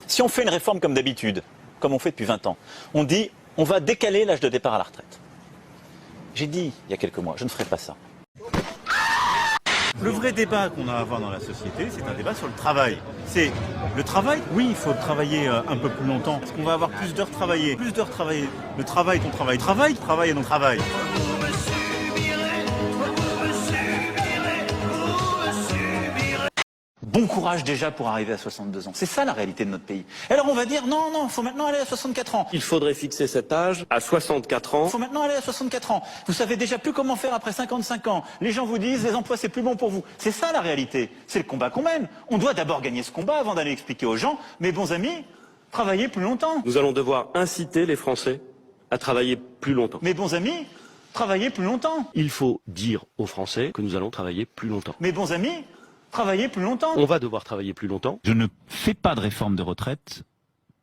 Si on fait une réforme comme d'habitude, comme on fait depuis 20 ans, on dit on va décaler l'âge de départ à la retraite. J'ai dit il y a quelques mois, je ne ferai pas ça. Le vrai débat qu'on a à avoir dans la société, c'est un débat sur le travail. C'est le travail, oui, il faut travailler un peu plus longtemps, parce qu'on va avoir plus d'heures travaillées. Plus d'heures travaillées. Le travail, ton travail. Travail, travail et non travail. Bon courage déjà pour arriver à 62 ans. C'est ça la réalité de notre pays. Alors on va dire non, il faut maintenant aller à 64 ans. Il faudrait fixer cet âge à 64 ans. Il faut maintenant aller à 64 ans. Vous savez déjà plus comment faire après 55 ans. Les gens vous disent les emplois c'est plus bon pour vous. C'est ça la réalité. C'est le combat qu'on mène. On doit d'abord gagner ce combat avant d'aller expliquer aux gens, mes bons amis, travaillez plus longtemps. Nous allons devoir inciter les Français à travailler plus longtemps. Mes bons amis, travaillez plus longtemps. Il faut dire aux Français que nous allons travailler plus longtemps. Mes bons amis, travailler plus longtemps. On va devoir travailler plus longtemps. Je ne fais pas de réforme de retraite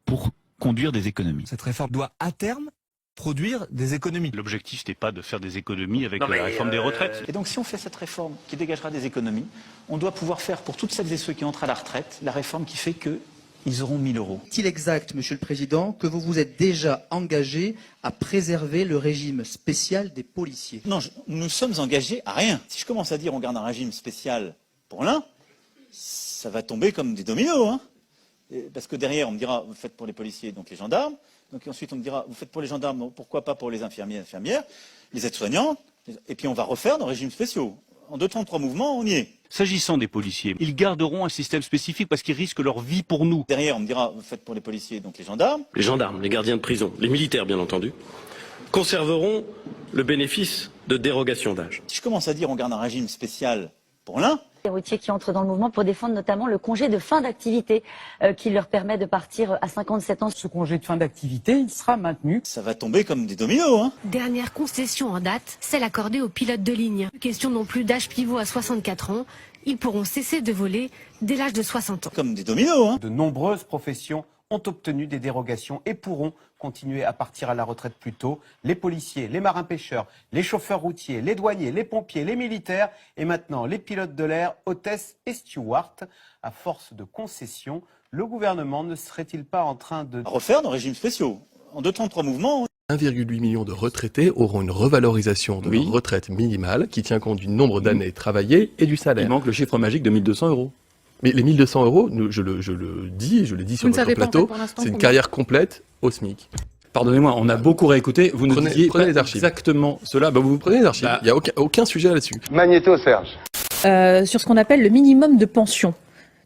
pour conduire des économies. Cette réforme doit, à terme, produire des économies. L'objectif n'est pas de faire des économies avec la réforme des retraites. Et donc si on fait cette réforme qui dégagera des économies, on doit pouvoir faire pour toutes celles et ceux qui entrent à la retraite, la réforme qui fait qu'ils auront 1000 euros. Est-il exact, Monsieur le Président, que vous vous êtes déjà engagé à préserver le régime spécial des policiers? Non, nous sommes engagés à rien. Si je commence à dire on garde un régime spécial pour l'un, ça va tomber comme des dominos. Hein. Parce que derrière, on me dira, vous faites pour les policiers, donc les gendarmes. Donc ensuite, on me dira, vous faites pour les gendarmes, pourquoi pas pour les infirmiers et infirmières, les aides-soignants. Et puis on va refaire nos régimes spéciaux. En 2 temps, 3 mouvements, on y est. S'agissant des policiers, ils garderont un système spécifique parce qu'ils risquent leur vie pour nous. Derrière, on me dira, vous faites pour les policiers, donc les gendarmes. Les gendarmes, les gardiens de prison, les militaires bien entendu, conserveront le bénéfice de dérogation d'âge. Si je commence à dire on garde un régime spécial pour l'un, Les routiers qui entrent dans le mouvement pour défendre notamment le congé de fin d'activité qui leur permet de partir à 57 ans. Ce congé de fin d'activité, il sera maintenu. ça va tomber comme des dominos. Hein. Dernière concession en date, celle accordée aux pilotes de ligne. Question non plus d'âge pivot à 64 ans. Ils pourront cesser de voler dès l'âge de 60 ans. Comme des dominos. Hein. De nombreuses professions ont obtenu des dérogations et pourront continuer à partir à la retraite plus tôt. Les policiers, les marins-pêcheurs, les chauffeurs routiers, les douaniers, les pompiers, les militaires et maintenant les pilotes de l'air, hôtesses et stewards. À force de concessions, le gouvernement ne serait-il pas en train de Refaire nos régimes spéciaux. En 2 temps, 3 mouvements. 1,8 million de retraités auront une revalorisation de leur retraite minimale qui tient compte du nombre d'années travaillées et du salaire. Il manque le chiffre magique de 1200 euros. Mais les 1200 euros, je le dis sur votre plateau, c'est une carrière complète au SMIC. Pardonnez-moi, on a beaucoup réécouté. Vous nous disiez prenez pas les archives. exactement cela. Vous prenez les archives. Il n'y a aucun sujet là-dessus. Magnéto, Serge. Sur ce qu'on appelle le minimum de pension.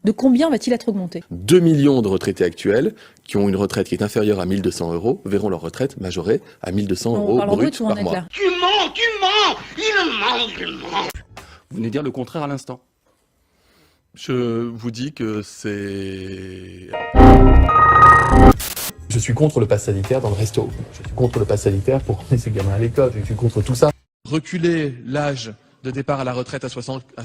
De combien va-t-il être augmenté? 2 millions de retraités actuels qui ont une retraite qui est inférieure à 1200 euros verront leur retraite majorée à 1200 euros brut par mois. Tu mens, il ment. Vous venez dire le contraire à l'instant. Je vous dis que c'est... Je suis contre le pass sanitaire dans le resto. Je suis contre le pass sanitaire pour emmener ces gamins à l'école. Je suis contre tout ça. Reculer l'âge de départ à la retraite à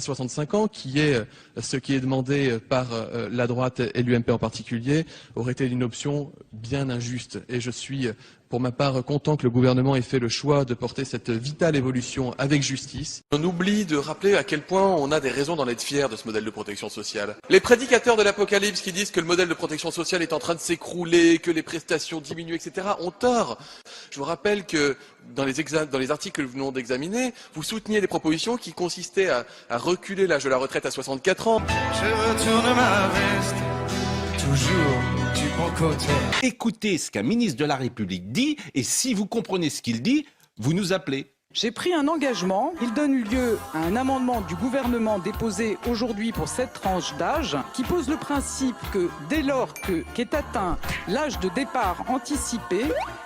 65 ans, qui est ce qui est demandé par la droite et l'UMP en particulier, aurait été une option bien injuste. Et je suis, pour ma part, content que le gouvernement ait fait le choix de porter cette vitale évolution avec justice. On oublie de rappeler à quel point on a des raisons d'en être fiers de ce modèle de protection sociale. Les prédicateurs de l'apocalypse qui disent que le modèle de protection sociale est en train de s'écrouler, que les prestations diminuent, etc. ont tort. Je vous rappelle que dans les articles que nous venons d'examiner, vous souteniez des propositions qui consistaient à reculer l'âge de la retraite à 64 ans. Je retourne ma veste, toujours du bon côté. Écoutez ce qu'un ministre de la République dit, et si vous comprenez ce qu'il dit, vous nous appelez. J'ai pris un engagement. Il donne lieu à un amendement du gouvernement déposé aujourd'hui pour cette tranche d'âge qui pose le principe que dès lors qu'est atteint l'âge de départ anticipé,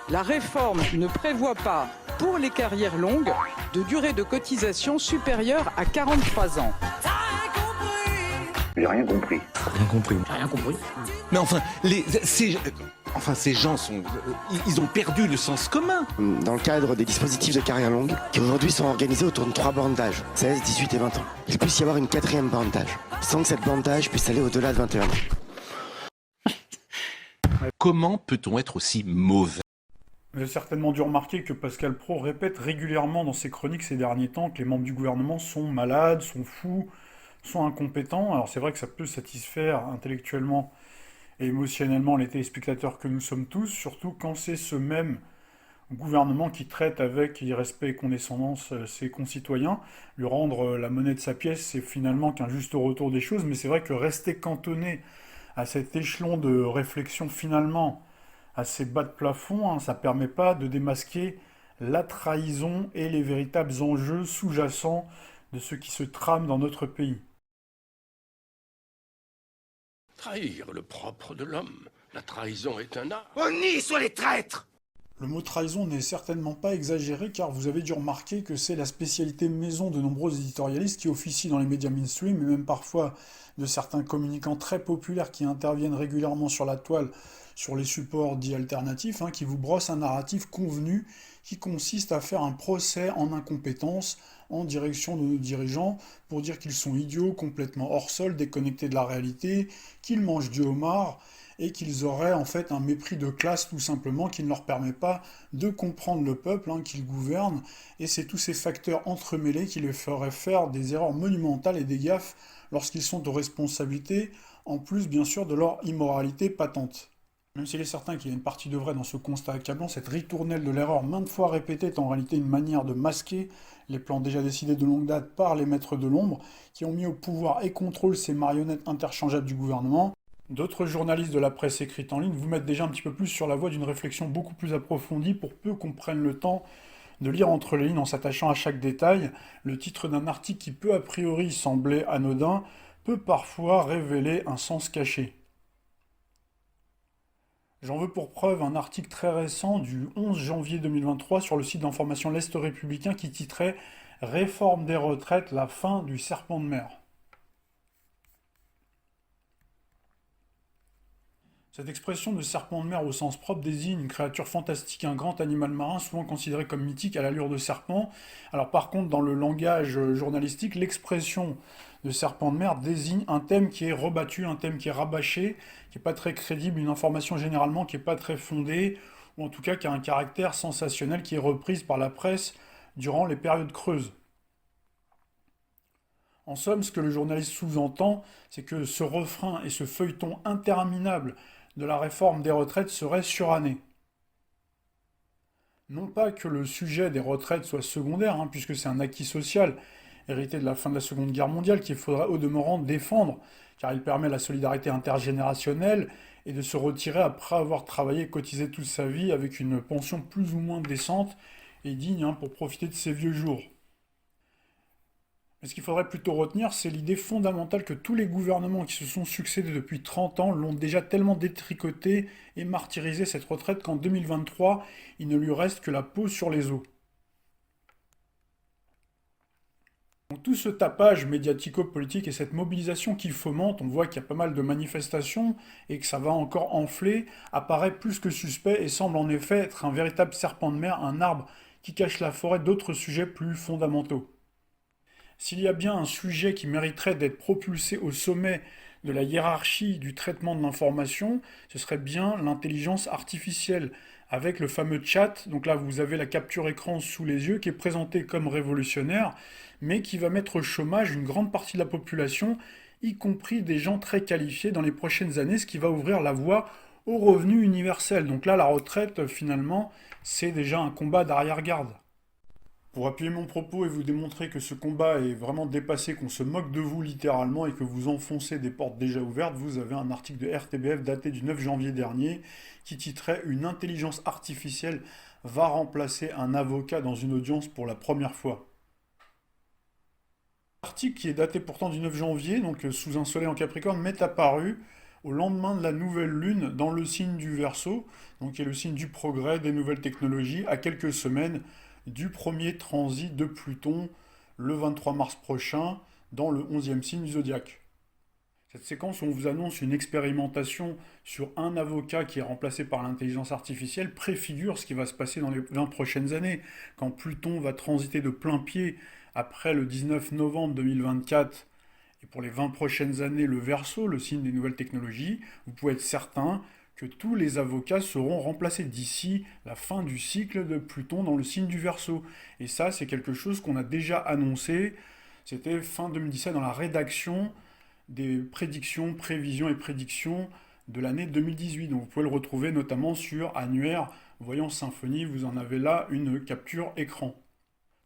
la réforme ne prévoit pas pour les carrières longues de durée de cotisation supérieure à 43 ans. J'ai rien compris. Rien compris. Mais enfin, ces gens ils ont perdu le sens commun. Dans le cadre des dispositifs de carrière longue, qui aujourd'hui sont organisés autour de 3 bornes d'âge, 16, 18 et 20 ans. Il puisse y avoir une 4e borne d'âge, sans que cette borne d'âge puisse aller au-delà de 21 ans. Comment peut-on être aussi mauvais? Vous avez certainement dû remarquer que Pascal Praud répète régulièrement dans ses chroniques ces derniers temps que les membres du gouvernement sont malades, sont fous, sont incompétents. Alors c'est vrai que ça peut satisfaire intellectuellement et émotionnellement les téléspectateurs que nous sommes tous, surtout quand c'est ce même gouvernement qui traite avec irrespect et condescendance ses concitoyens. Lui rendre la monnaie de sa pièce, c'est finalement qu'un juste retour des choses, mais c'est vrai que rester cantonné à cet échelon de réflexion finalement assez bas de plafond, hein, ça ne permet pas de démasquer la trahison et les véritables enjeux sous-jacents de ce qui se trame dans notre pays. Trahir le propre de l'homme. La trahison est un art. Honni soit les traîtres! Le mot trahison n'est certainement pas exagéré car vous avez dû remarquer que c'est la spécialité maison de nombreux éditorialistes qui officient dans les médias mainstream et même parfois de certains communicants très populaires qui interviennent régulièrement sur la toile, sur les supports dits alternatifs, hein, qui vous brossent un narratif convenu qui consiste à faire un procès en incompétence en direction de nos dirigeants pour dire qu'ils sont idiots, complètement hors sol, déconnectés de la réalité, qu'ils mangent du homard, et qu'ils auraient en fait un mépris de classe tout simplement qui ne leur permet pas de comprendre le peuple hein, qu'ils gouvernent, et c'est tous ces facteurs entremêlés qui les feraient faire des erreurs monumentales et des gaffes lorsqu'ils sont aux responsabilités, en plus bien sûr de leur immoralité patente. Même s'il est certain qu'il y a une partie de vrai dans ce constat accablant, cette ritournelle de l'erreur maintes fois répétée est en réalité une manière de masquer les plans déjà décidés de longue date par les maîtres de l'ombre, qui ont mis au pouvoir et contrôle ces marionnettes interchangeables du gouvernement. D'autres journalistes de la presse écrite en ligne vous mettent déjà un petit peu plus sur la voie d'une réflexion beaucoup plus approfondie pour peu qu'on prenne le temps de lire entre les lignes en s'attachant à chaque détail. Le titre d'un article qui peut a priori sembler anodin peut parfois révéler un sens caché. J'en veux pour preuve un article très récent du 11 janvier 2023 sur le site d'information L'Est républicain qui titrait « Réforme des retraites, la fin du serpent de mer ». Cette expression de serpent de mer au sens propre désigne une créature fantastique, un grand animal marin souvent considéré comme mythique à l'allure de serpent. Alors par contre, dans le langage journalistique, l'expression de serpent de mer désigne un thème qui est rebattu, un thème qui est rabâché, qui n'est pas très crédible, une information généralement qui n'est pas très fondée, ou en tout cas qui a un caractère sensationnel qui est reprise par la presse durant les périodes creuses. En somme, ce que le journaliste sous-entend, c'est que ce refrain et ce feuilleton interminable de la réforme des retraites serait suranné. Non pas que le sujet des retraites soit secondaire, hein, puisque c'est un acquis social hérité de la fin de la Seconde Guerre mondiale qu'il faudra au demeurant défendre, car il permet la solidarité intergénérationnelle et de se retirer après avoir travaillé et cotisé toute sa vie avec une pension plus ou moins décente et digne hein, pour profiter de ses vieux jours. Mais ce qu'il faudrait plutôt retenir, c'est l'idée fondamentale que tous les gouvernements qui se sont succédés depuis 30 ans l'ont déjà tellement détricoté et martyrisé cette retraite qu'en 2023, il ne lui reste que la peau sur les os. Donc tout ce tapage médiatico-politique et cette mobilisation qu'il fomente, on voit qu'il y a pas mal de manifestations et que ça va encore enfler, apparaît plus que suspect et semble en effet être un véritable serpent de mer, un arbre qui cache la forêt d'autres sujets plus fondamentaux. S'il y a bien un sujet qui mériterait d'être propulsé au sommet de la hiérarchie du traitement de l'information, ce serait bien l'intelligence artificielle, avec le fameux chat. Donc là, vous avez la capture écran sous les yeux, qui est présentée comme révolutionnaire, mais qui va mettre au chômage une grande partie de la population, y compris des gens très qualifiés dans les prochaines années, ce qui va ouvrir la voie au revenu universel. Donc là, la retraite, finalement, c'est déjà un combat d'arrière-garde. Pour appuyer mon propos et vous démontrer que ce combat est vraiment dépassé, qu'on se moque de vous littéralement et que vous enfoncez des portes déjà ouvertes, vous avez un article de RTBF daté du 9 janvier dernier qui titrait « Une intelligence artificielle va remplacer un avocat dans une audience pour la première fois ». L'article qui est daté pourtant du 9 janvier, donc sous un soleil en Capricorne, m'est apparu au lendemain de la nouvelle lune dans le signe du Verseau, donc qui est le signe du progrès, des nouvelles technologies, à quelques semaines du premier transit de Pluton le 23 mars prochain dans le 11e signe du zodiaque. Cette séquence où on vous annonce une expérimentation sur un avocat qui est remplacé par l'intelligence artificielle préfigure ce qui va se passer dans les 20 prochaines années, quand Pluton va transiter de plein pied après le 19 novembre 2024 et pour les 20 prochaines années le Verseau, le signe des nouvelles technologies. Vous pouvez être certain que tous les avocats seront remplacés d'ici la fin du cycle de Pluton dans le signe du Verseau. Et ça, c'est quelque chose qu'on a déjà annoncé. C'était fin 2017 dans la rédaction des prédictions, prévisions et prédictions de l'année 2018. Donc vous pouvez le retrouver notamment sur Annuaire, Voyant Symphonie, vous en avez là une capture écran.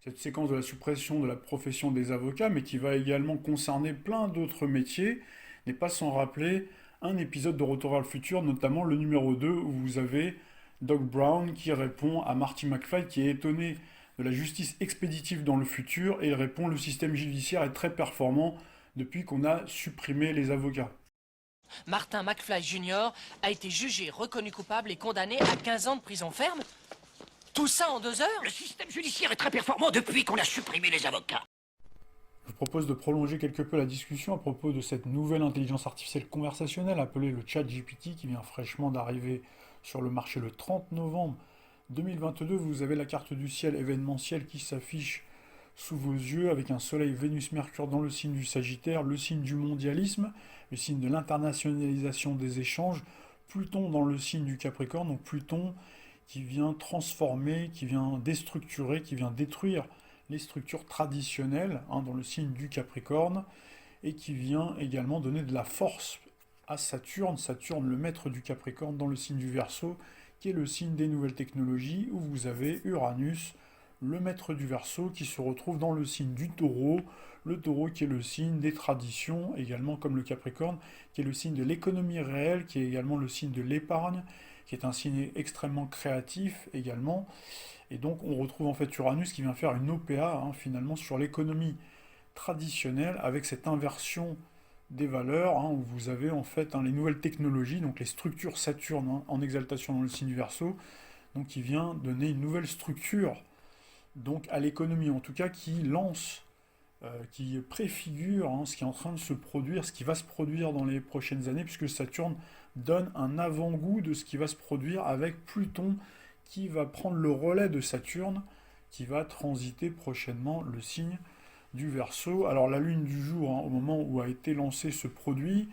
Cette séquence de la suppression de la profession des avocats, mais qui va également concerner plein d'autres métiers, n'est pas sans rappeler un épisode de Retour vers le futur, notamment le numéro 2, où vous avez Doc Brown qui répond à Marty McFly, qui est étonné de la justice expéditive dans le futur, et il répond « Le système judiciaire est très performant depuis qu'on a supprimé les avocats ». Martin McFly Jr. a été jugé, reconnu coupable et condamné à 15 ans de prison ferme. Tout ça en 2 heures? Le système judiciaire est très performant depuis qu'on a supprimé les avocats. Je vous propose de prolonger quelque peu la discussion à propos de cette nouvelle intelligence artificielle conversationnelle appelée le ChatGPT qui vient fraîchement d'arriver sur le marché le 30 novembre 2022. Vous avez la carte du ciel événementielle qui s'affiche sous vos yeux avec un soleil Vénus-Mercure dans le signe du Sagittaire, le signe du mondialisme, le signe de l'internationalisation des échanges, Pluton dans le signe du Capricorne, donc Pluton qui vient transformer, qui vient déstructurer, qui vient détruire les structures traditionnelles dans le signe du Capricorne, et qui vient également donner de la force à Saturne, Saturne le maître du Capricorne dans le signe du Verseau, qui est le signe des nouvelles technologies, où vous avez Uranus, le maître du Verseau, qui se retrouve dans le signe du Taureau, le Taureau qui est le signe des traditions, également comme le Capricorne, qui est le signe de l'économie réelle, qui est également le signe de l'épargne, qui est un signe extrêmement créatif également. Et donc on retrouve en fait Uranus qui vient faire une OPA finalement sur l'économie traditionnelle avec cette inversion des valeurs où vous avez en fait les nouvelles technologies, donc les structures Saturne en exaltation dans le signe du Verseau, donc qui vient donner une nouvelle structure donc à l'économie, en tout cas qui lance, qui préfigure ce qui est en train de se produire, ce qui va se produire dans les prochaines années, puisque Saturne donne un avant-goût de ce qui va se produire avec Pluton qui va prendre le relais de Saturne, qui va transiter prochainement le signe du Verseau. Alors la lune du jour, au moment où a été lancé ce produit,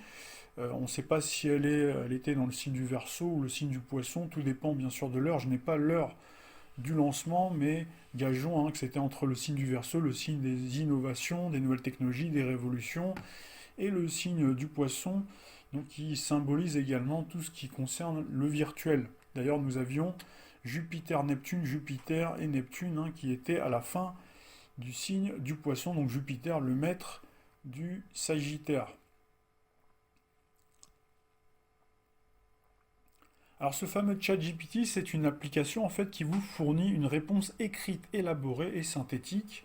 on ne sait pas si elle était dans le signe du Verseau ou le signe du Poisson, tout dépend bien sûr de l'heure. Je n'ai pas l'heure du lancement, mais gageons que c'était entre le signe du Verseau, le signe des innovations, des nouvelles technologies, des révolutions, et le signe du Poisson, donc qui symbolise également tout ce qui concerne le virtuel. D'ailleurs, nous avions Jupiter et Neptune qui étaient à la fin du signe du Poisson, donc Jupiter, le maître du Sagittaire. Alors ce fameux ChatGPT, c'est une application en fait qui vous fournit une réponse écrite, élaborée et synthétique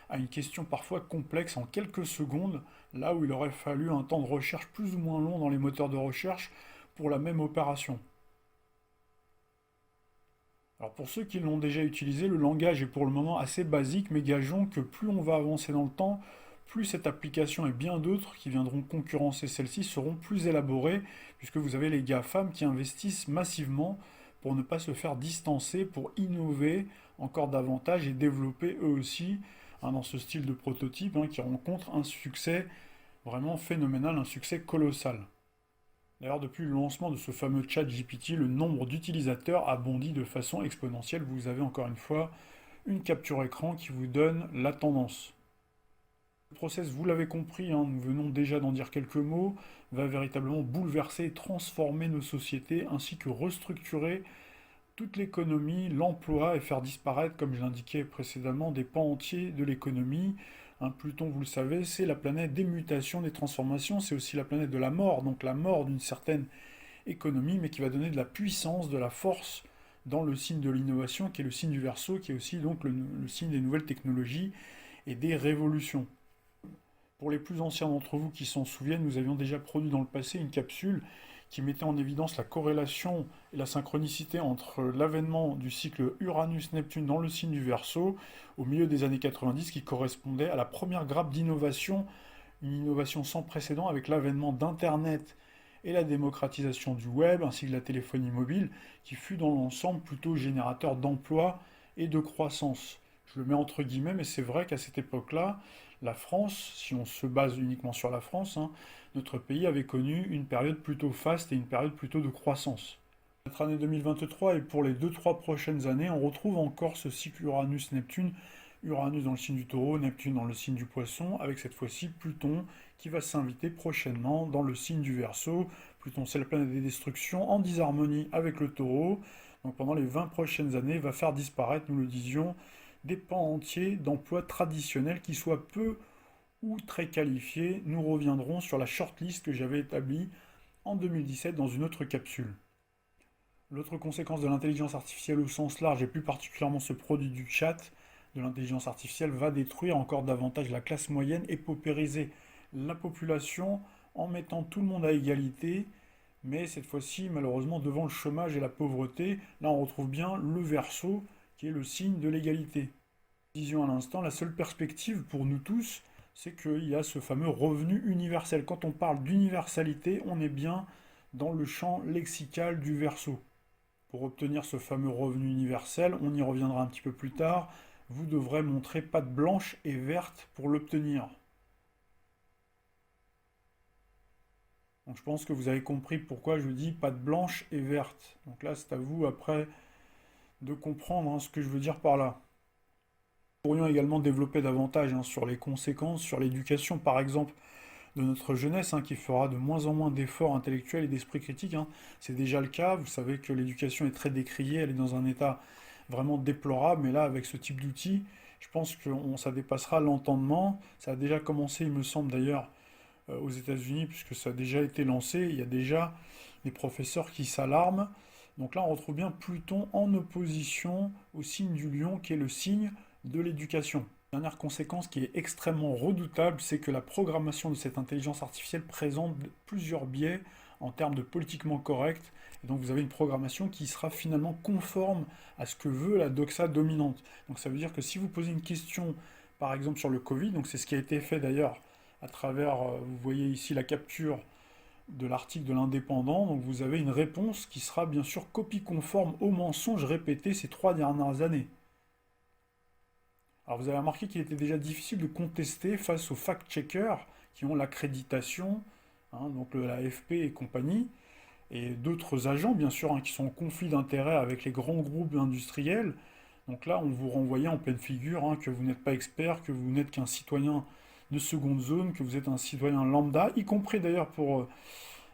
à une question parfois complexe en quelques secondes, là où il aurait fallu un temps de recherche plus ou moins long dans les moteurs de recherche pour la même opération. Alors pour ceux qui l'ont déjà utilisé, le langage est pour le moment assez basique, mais gageons que plus on va avancer dans le temps, plus cette application et bien d'autres qui viendront concurrencer celle-ci seront plus élaborées, puisque vous avez les GAFAM qui investissent massivement pour ne pas se faire distancer, pour innover encore davantage et développer eux aussi dans ce style de prototype qui rencontre un succès vraiment phénoménal, un succès colossal. D'ailleurs, depuis le lancement de ce fameux ChatGPT, le nombre d'utilisateurs a bondi de façon exponentielle. Vous avez encore une fois une capture écran qui vous donne la tendance. Le process, vous l'avez compris, nous venons déjà d'en dire quelques mots, va véritablement bouleverser et transformer nos sociétés ainsi que restructurer toute l'économie, l'emploi et faire disparaître, comme je l'indiquais précédemment, des pans entiers de l'économie. Pluton, vous le savez, c'est la planète des mutations, des transformations, c'est aussi la planète de la mort, donc la mort d'une certaine économie, mais qui va donner de la puissance, de la force dans le signe de l'innovation, qui est le signe du Verseau, qui est aussi donc le signe des nouvelles technologies et des révolutions. Pour les plus anciens d'entre vous qui s'en souviennent, nous avions déjà produit dans le passé une capsule qui mettait en évidence la corrélation et la synchronicité entre l'avènement du cycle Uranus-Neptune dans le signe du Verseau au milieu des années 90 qui correspondait à la première grappe d'innovation, une innovation sans précédent avec l'avènement d'Internet et la démocratisation du web ainsi que la téléphonie mobile qui fut dans l'ensemble plutôt générateur d'emplois et de croissance. Je le mets entre guillemets, mais c'est vrai qu'à cette époque-là, la France, si on se base uniquement sur la France, notre pays avait connu une période plutôt faste et une période plutôt de croissance. Notre année 2023 et pour les 2-3 prochaines années, on retrouve encore ce cycle Uranus-Neptune Uranus dans le signe du Taureau, Neptune dans le signe du Poisson, avec cette fois-ci Pluton qui va s'inviter prochainement dans le signe du Verseau. Pluton, c'est la planète des destructions, en disharmonie avec le Taureau. Donc pendant les 20 prochaines années, il va faire disparaître, nous le disions, des pans entiers d'emplois traditionnels qui soient peu ou très qualifiés. Nous reviendrons sur la shortlist que j'avais établie en 2017 dans une autre capsule. L'autre conséquence de l'intelligence artificielle au sens large, et plus particulièrement ce produit du chat de l'intelligence artificielle, va détruire encore davantage la classe moyenne et paupériser la population en mettant tout le monde à égalité, mais cette fois-ci, malheureusement, devant le chômage et la pauvreté, là on retrouve bien le Verseau, qui est le signe de l'égalité. Disions à l'instant, la seule perspective pour nous tous, c'est qu'il y a ce fameux revenu universel. Quand on parle d'universalité, on est bien dans le champ lexical du Verseau. Pour obtenir ce fameux revenu universel, on y reviendra un petit peu plus tard, vous devrez montrer patte blanche et verte pour l'obtenir. Donc je pense que vous avez compris pourquoi je dis patte blanche et verte. Donc là, c'est à vous après de comprendre ce que je veux dire par là. Nous pourrions également développer davantage sur les conséquences, sur l'éducation par exemple de notre jeunesse, qui fera de moins en moins d'efforts intellectuels et d'esprit critique. C'est déjà le cas, vous savez que l'éducation est très décriée, elle est dans un état vraiment déplorable, mais là avec ce type d'outils, je pense que ça dépassera l'entendement. Ça a déjà commencé, il me semble d'ailleurs, aux États-Unis, puisque ça a déjà été lancé, il y a déjà des professeurs qui s'alarment. Donc là, on retrouve bien Pluton en opposition au signe du Lion, qui est le signe de l'éducation. Dernière conséquence qui est extrêmement redoutable, c'est que la programmation de cette intelligence artificielle présente plusieurs biais en termes de politiquement correct. Et donc vous avez une programmation qui sera finalement conforme à ce que veut la doxa dominante. Donc ça veut dire que si vous posez une question, par exemple sur le Covid, donc c'est ce qui a été fait d'ailleurs à travers, vous voyez ici la capture de l'article de l'Indépendant, donc vous avez une réponse qui sera bien sûr copie conforme aux mensonges répétés ces 3 dernières années. Alors vous avez remarqué qu'il était déjà difficile de contester face aux fact-checkers qui ont l'accréditation, donc l'AFP et compagnie, et d'autres agents bien sûr qui sont en conflit d'intérêts avec les grands groupes industriels. Donc là on vous renvoyait en pleine figure que vous n'êtes pas expert, que vous n'êtes qu'un citoyen de seconde zone, que vous êtes un citoyen lambda, y compris d'ailleurs pour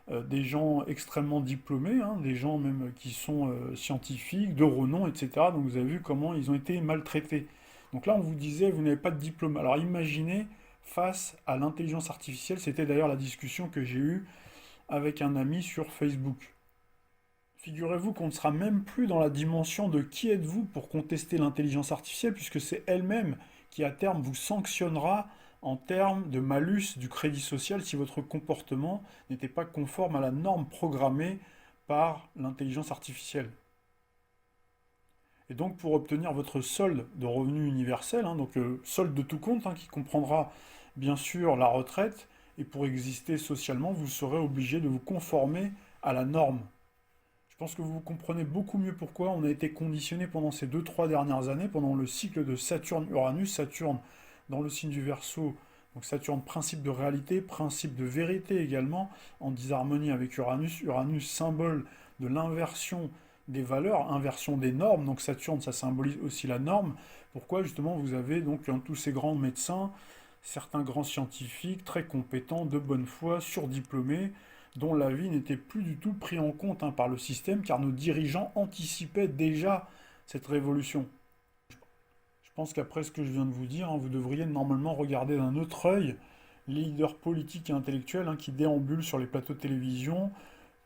des gens extrêmement diplômés, des gens même qui sont scientifiques, de renom, etc. Donc vous avez vu comment ils ont été maltraités. Donc là on vous disait vous n'avez pas de diplôme. Alors imaginez face à l'intelligence artificielle, c'était d'ailleurs la discussion que j'ai eue avec un ami sur Facebook. Figurez-vous qu'on ne sera même plus dans la dimension de qui êtes-vous pour contester l'intelligence artificielle, puisque c'est elle-même qui à terme vous sanctionnera en termes de malus du crédit social si votre comportement n'était pas conforme à la norme programmée par l'intelligence artificielle. Et donc pour obtenir votre solde de revenu universel, donc solde de tout compte, qui comprendra bien sûr la retraite, et pour exister socialement, vous serez obligé de vous conformer à la norme. Je pense que vous comprenez beaucoup mieux pourquoi on a été conditionné pendant ces 2-3 dernières années, pendant le cycle de Saturne-Uranus, Saturne dans le signe du Verseau, donc Saturne, principe de réalité, principe de vérité également, en disharmonie avec Uranus, Uranus symbole de l'inversion des valeurs, inversion des normes, donc Saturne ça symbolise aussi la norme. Pourquoi justement vous avez donc tous ces grands médecins, certains grands scientifiques très compétents, de bonne foi, surdiplômés, dont la vie n'était plus du tout pris en compte par le système, car nos dirigeants anticipaient déjà cette révolution. Je pense qu'après ce que je viens de vous dire, vous devriez normalement regarder d'un autre œil les leaders politiques et intellectuels qui déambulent sur les plateaux de télévision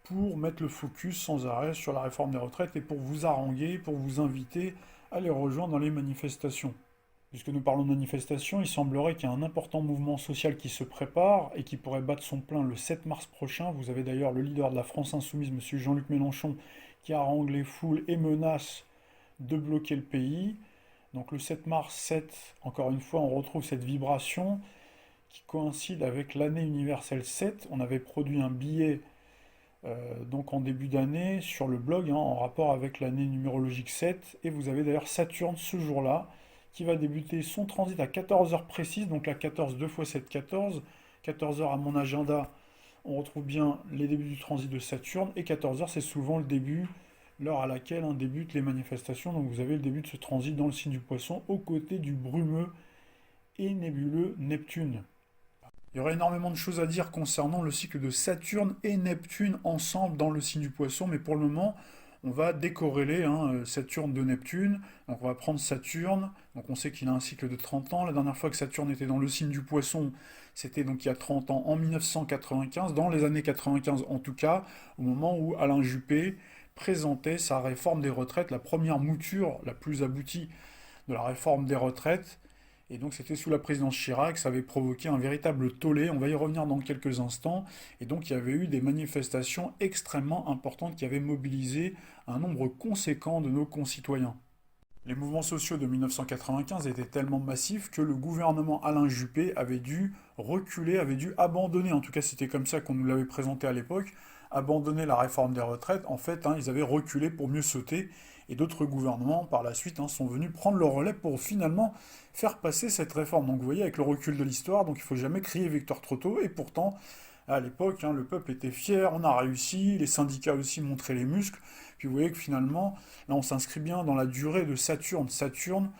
pour mettre le focus sans arrêt sur la réforme des retraites et pour vous haranguer, pour vous inviter à les rejoindre dans les manifestations. Puisque nous parlons de manifestations, il semblerait qu'il y a un important mouvement social qui se prépare et qui pourrait battre son plein le 7 mars prochain. Vous avez d'ailleurs le leader de la France Insoumise, M. Jean-Luc Mélenchon, qui harangue les foules et menace de bloquer le pays. Donc le 7 mars 7, encore une fois, on retrouve cette vibration qui coïncide avec l'année universelle 7. On avait produit un billet donc en début d'année sur le blog en rapport avec l'année numérologique 7. Et vous avez d'ailleurs Saturne ce jour-là qui va débuter son transit à 14h précise. Donc la 14, 2 x 7, 14. 14h à mon agenda, on retrouve bien les débuts du transit de Saturne. Et 14h, c'est souvent le début l'heure à laquelle débutent les manifestations. Donc vous avez le début de ce transit dans le signe du Poisson, aux côtés du brumeux et nébuleux Neptune. Il y aurait énormément de choses à dire concernant le cycle de Saturne et Neptune ensemble dans le signe du Poisson, mais pour le moment, on va décorréler Saturne de Neptune. Donc on va prendre Saturne, donc on sait qu'il a un cycle de 30 ans. La dernière fois que Saturne était dans le signe du Poisson, c'était donc il y a 30 ans, en 1995, dans les années 95 en tout cas, au moment où Alain Juppé présentait sa réforme des retraites, la première mouture la plus aboutie de la réforme des retraites. Et donc c'était sous la présidence Chirac, ça avait provoqué un véritable tollé, on va y revenir dans quelques instants. Et donc il y avait eu des manifestations extrêmement importantes qui avaient mobilisé un nombre conséquent de nos concitoyens. Les mouvements sociaux de 1995 étaient tellement massifs que le gouvernement Alain Juppé avait dû reculer, avait dû abandonner, en tout cas c'était comme ça qu'on nous l'avait présenté à l'époque, abandonner la réforme des retraites. En fait, ils avaient reculé pour mieux sauter. Et d'autres gouvernements, par la suite, sont venus prendre le relais pour finalement faire passer cette réforme. Donc vous voyez, avec le recul de l'histoire, donc il ne faut jamais crier victoire trop tôt. Et pourtant, à l'époque, le peuple était fier, on a réussi, les syndicats aussi montraient les muscles. Puis vous voyez que finalement, là on s'inscrit bien dans la durée de Saturne. Saturne,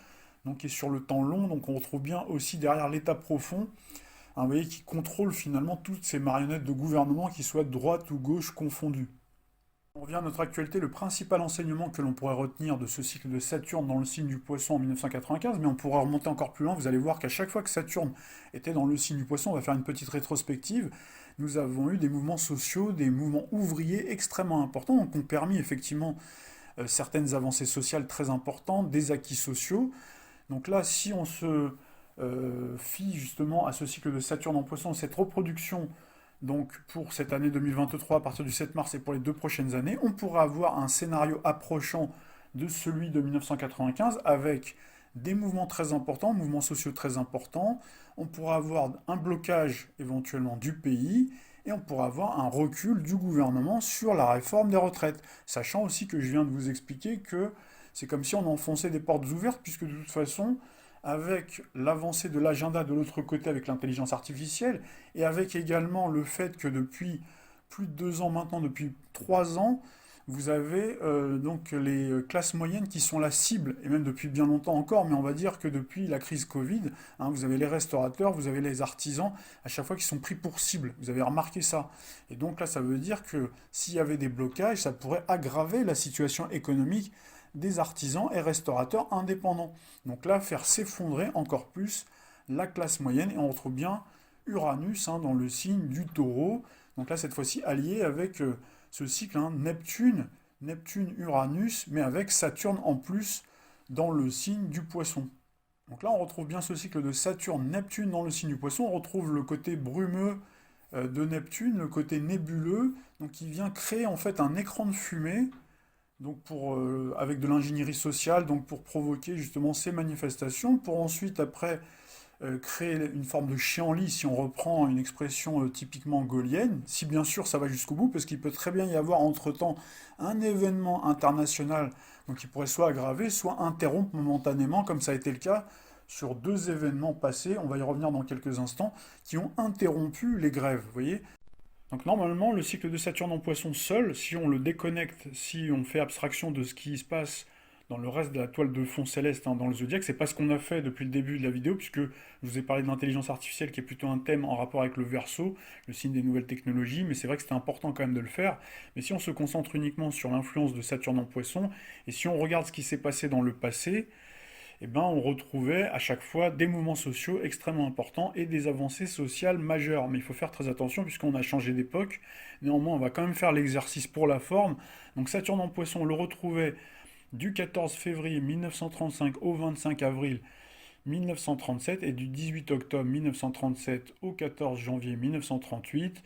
donc, est sur le temps long, donc on retrouve bien aussi derrière l'état profond, vous voyez, qui contrôle finalement toutes ces marionnettes de gouvernement, qui soient de droite ou gauche confondues. On revient à notre actualité, le principal enseignement que l'on pourrait retenir de ce cycle de Saturne dans le signe du Poisson en 1995, mais on pourrait remonter encore plus loin, vous allez voir qu'à chaque fois que Saturne était dans le signe du Poisson, on va faire une petite rétrospective, nous avons eu des mouvements sociaux, des mouvements ouvriers extrêmement importants, donc qui ont permis effectivement certaines avancées sociales très importantes, des acquis sociaux. Donc là, si on se fie justement à ce cycle de Saturne en Poisson, cette reproduction donc pour cette année 2023 à partir du 7 mars et pour les 2 prochaines années, on pourra avoir un scénario approchant de celui de 1995 avec des mouvements très importants, mouvements sociaux très importants. On pourra avoir un blocage éventuellement du pays et on pourra avoir un recul du gouvernement sur la réforme des retraites. Sachant aussi que je viens de vous expliquer que c'est comme si on enfonçait des portes ouvertes puisque de toute façon, avec l'avancée de l'agenda de l'autre côté avec l'intelligence artificielle, et avec également le fait que depuis plus de 2 ans maintenant, depuis 3 ans, vous avez donc les classes moyennes qui sont la cible, et même depuis bien longtemps encore, mais on va dire que depuis la crise Covid, vous avez les restaurateurs, vous avez les artisans, à chaque fois qui sont pris pour cible. Vous avez remarqué ça. Et donc là, ça veut dire que s'il y avait des blocages, ça pourrait aggraver la situation économique des artisans et restaurateurs indépendants. Donc là, faire s'effondrer encore plus la classe moyenne, et on retrouve bien Uranus dans le signe du Taureau. Donc là, cette fois-ci, allié avec ce cycle Neptune, Neptune-Uranus, mais avec Saturne en plus dans le signe du Poisson. Donc là, on retrouve bien ce cycle de Saturne-Neptune dans le signe du Poisson. On retrouve le côté brumeux de Neptune, le côté nébuleux, donc qui vient créer en fait un écran de fumée, donc avec de l'ingénierie sociale, donc pour provoquer justement ces manifestations, pour ensuite après créer une forme de chienlit, si on reprend une expression typiquement gaulienne, si bien sûr ça va jusqu'au bout, parce qu'il peut très bien y avoir entre-temps un événement international donc qui pourrait soit aggraver, soit interrompre momentanément, comme ça a été le cas sur 2 événements passés, on va y revenir dans quelques instants, qui ont interrompu les grèves, vous voyez. Donc normalement, le cycle de Saturne en Poisson seul, si on le déconnecte, si on fait abstraction de ce qui se passe dans le reste de la toile de fond céleste dans le zodiaque, c'est pas ce qu'on a fait depuis le début de la vidéo, puisque je vous ai parlé de l'intelligence artificielle qui est plutôt un thème en rapport avec le Verseau, le signe des nouvelles technologies, mais c'est vrai que c'était important quand même de le faire. Mais si on se concentre uniquement sur l'influence de Saturne en Poisson, et si on regarde ce qui s'est passé dans le passé, on retrouvait à chaque fois des mouvements sociaux extrêmement importants et des avancées sociales majeures. Mais il faut faire très attention puisqu'on a changé d'époque. Néanmoins, on va quand même faire l'exercice pour la forme. Donc Saturne en Poisson, on le retrouvait du 14 février 1935 au 25 avril 1937 et du 18 octobre 1937 au 14 janvier 1938.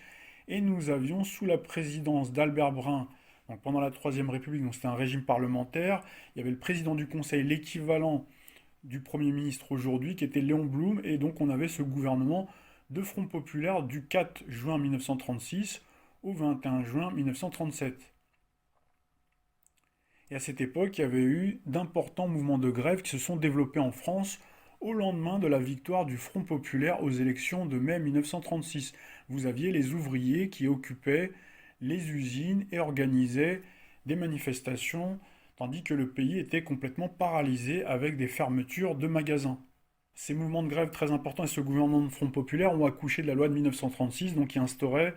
Et nous avions sous la présidence d'Albert Brun, donc pendant la Troisième République, donc c'était un régime parlementaire, il y avait le président du Conseil, l'équivalent du Premier ministre aujourd'hui, qui était Léon Blum, et donc on avait ce gouvernement de Front Populaire du 4 juin 1936 au 21 juin 1937. Et à cette époque, il y avait eu d'importants mouvements de grève qui se sont développés en France au lendemain de la victoire du Front Populaire aux élections de mai 1936. Vous aviez les ouvriers qui occupaient les usines et organisaient des manifestations, tandis que le pays était complètement paralysé avec des fermetures de magasins. Ces mouvements de grève très importants et ce gouvernement de Front populaire ont accouché de la loi de 1936, donc qui instaurait